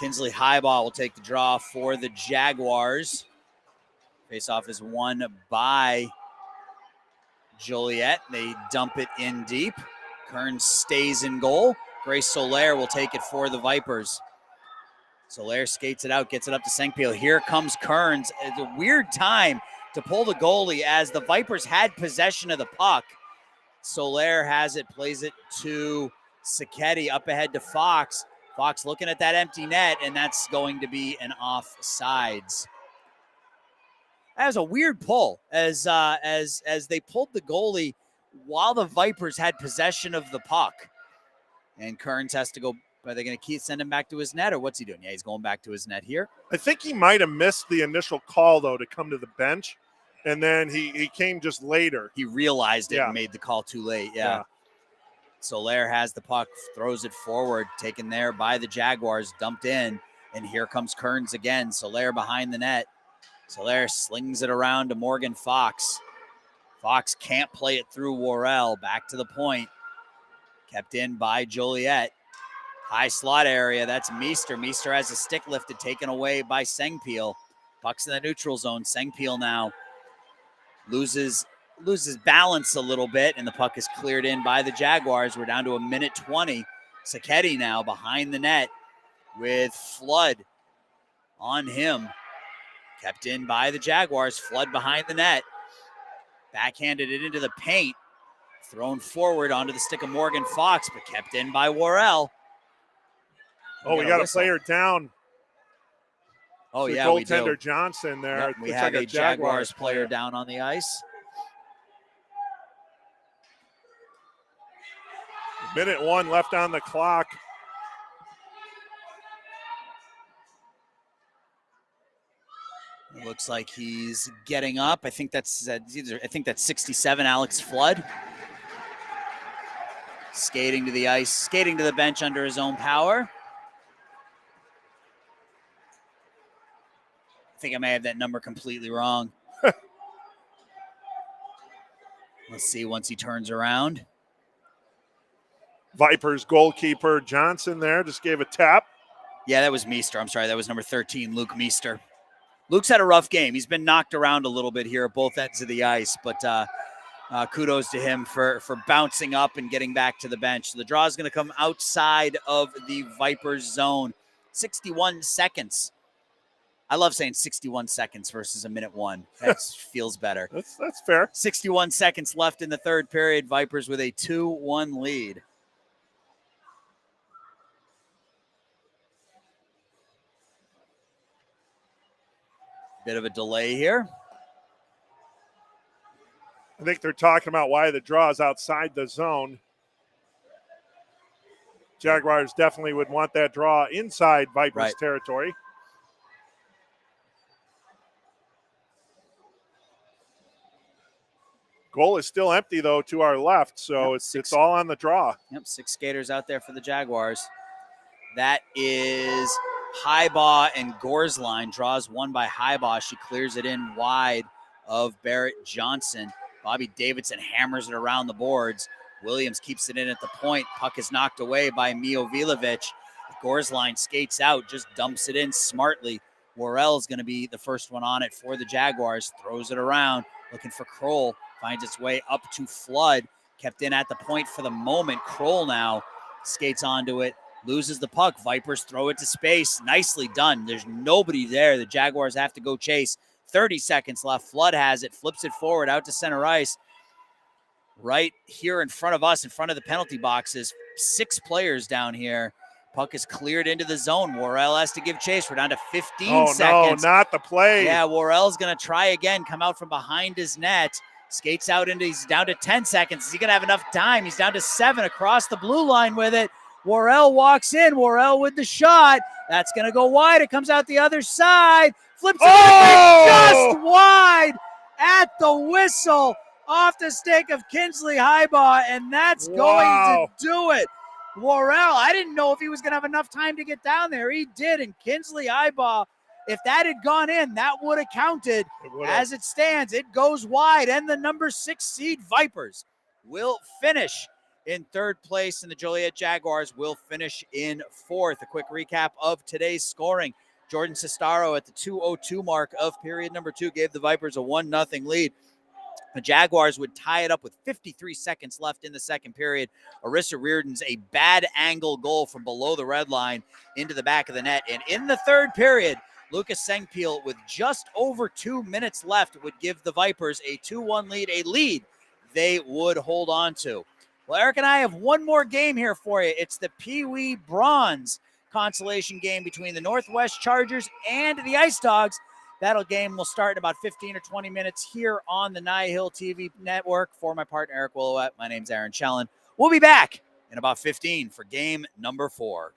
Kinsley Highball will take the draw for the Jaguars. Face-off is won by Joliet. They dump it in deep. Kearns stays in goal. Grace Soler will take it for the Vipers. Soler skates it out, gets it up to Sengpil. Here comes Kearns. It's a weird time to pull the goalie as the Vipers had possession of the puck. Soler has it, plays it to Sacchetti, up ahead to Fox. Fox looking at that empty net, and that's going to be an offsides. That was a weird pull as they pulled the goalie while the Vipers had possession of the puck. And Kearns has to go. Are they going to send him back to his net, or what's he doing? Yeah, he's going back to his net here. I think he might have missed the initial call, though, to come to the bench. And then he came just later. He realized it and made the call too late. Yeah. Soler has the puck, throws it forward, taken there by the Jaguars, dumped in. And here comes Kearns again. Soler behind the net. Soler slings it around to Morgan Fox. Fox can't play it through Worrell. Back to the point. Kept in by Joliet. High slot area. That's Meester. Meester has a stick lifted, taken away by Sengpil. Puck's in the neutral zone. Sengpil now loses balance a little bit, and the puck is cleared in by the Jaguars. We're down to 1:20. Sacchetti now behind the net with Flood on him. Kept in by the Jaguars. Flood behind the net. Backhanded it into the paint. Thrown forward onto the stick of Morgan Fox, but kept in by Worrell. Oh, we got a player down. Oh, so yeah, goaltender we do. Johnson there. Yep, we have a Jaguars player down on the ice. 1:01 left on the clock. It looks like he's getting up. I think that's 67, Alex Flood. Skating to the ice, skating to the bench under his own power. I think I may have that number completely wrong. Let's see once he turns around. Vipers goalkeeper Johnson there just gave a tap. Yeah, that was Meester. I'm sorry, that was number 13, Luke Meester. Luke's had a rough game. He's been knocked around a little bit here at both ends of the ice, but kudos to him for bouncing up and getting back to the bench. So the draw is going to come outside of the Vipers zone. 61 seconds. I love saying 61 seconds versus 1:01. That feels better. That's fair. 61 seconds left in the third period. Vipers with a 2-1 lead. Bit of a delay here. I think they're talking about why the draw is outside the zone. Jaguars definitely would want that draw inside Vipers territory. Goal is still empty, though, to our left, so it's all on the draw. Yep, 6 skaters out there for the Jaguars. That is Highbaugh and Gorsline. Draws one by Highbaugh. She clears it in wide of Barrett Johnson. Bobby Davidson hammers it around the boards. Williams keeps it in at the point. Puck is knocked away by Mio Vilovic. Gorsline skates out, just dumps it in smartly. Worrell is going to be the first one on it for the Jaguars. Throws it around, looking for Kroll. Finds its way up to Flood. Kept in at the point for the moment. Kroll now skates onto it. Loses the puck. Vipers throw it to space. Nicely done. There's nobody there. The Jaguars have to go chase. 30 seconds left. Flood has it. Flips it forward out to center ice. Right here in front of us, in front of the penalty boxes. 6 players down here. Puck is cleared into the zone. Worrell has to give chase. We're down to 15 seconds. No, not the play. Yeah, Worrell's going to try again. Come out from behind his net. Skates out into, he's down to 10 seconds. Is he going to have enough time? He's down to 7 across the blue line with it. Worrell walks in. Worrell with the shot. That's going to go wide. It comes out the other side. Flips it just wide at the whistle off the stick of Kinsley Highbaugh, and that's going to do it. Worrell, I didn't know if he was going to have enough time to get down there. He did, and Kinsley Highbaugh, if that had gone in, that would have counted. As it stands, it goes wide, and the number 6 seed Vipers will finish in 3rd place, and the Joliet Jaguars will finish in 4th. A quick recap of today's scoring. Jordan Sestaro at the 2:02 mark of period number 2 gave the Vipers a 1-0 lead. The Jaguars would tie it up with 53 seconds left in the second period. Arissa Reardon's a bad angle goal from below the red line into the back of the net. And in the 3rd period, Lucas Sengpeel, with just over 2 minutes left, would give the Vipers a 2-1 lead, a lead they would hold on to. Well, Eric and I have one more game here for you. It's the Pee Wee Bronze consolation game between the Northwest Chargers and the Ice Dogs. That game will start in about 15 or 20 minutes here on the NIHL TV network. For my partner, Eric Willowet, my name's Aaron Shellen. We'll be back in about 15 for game number 4.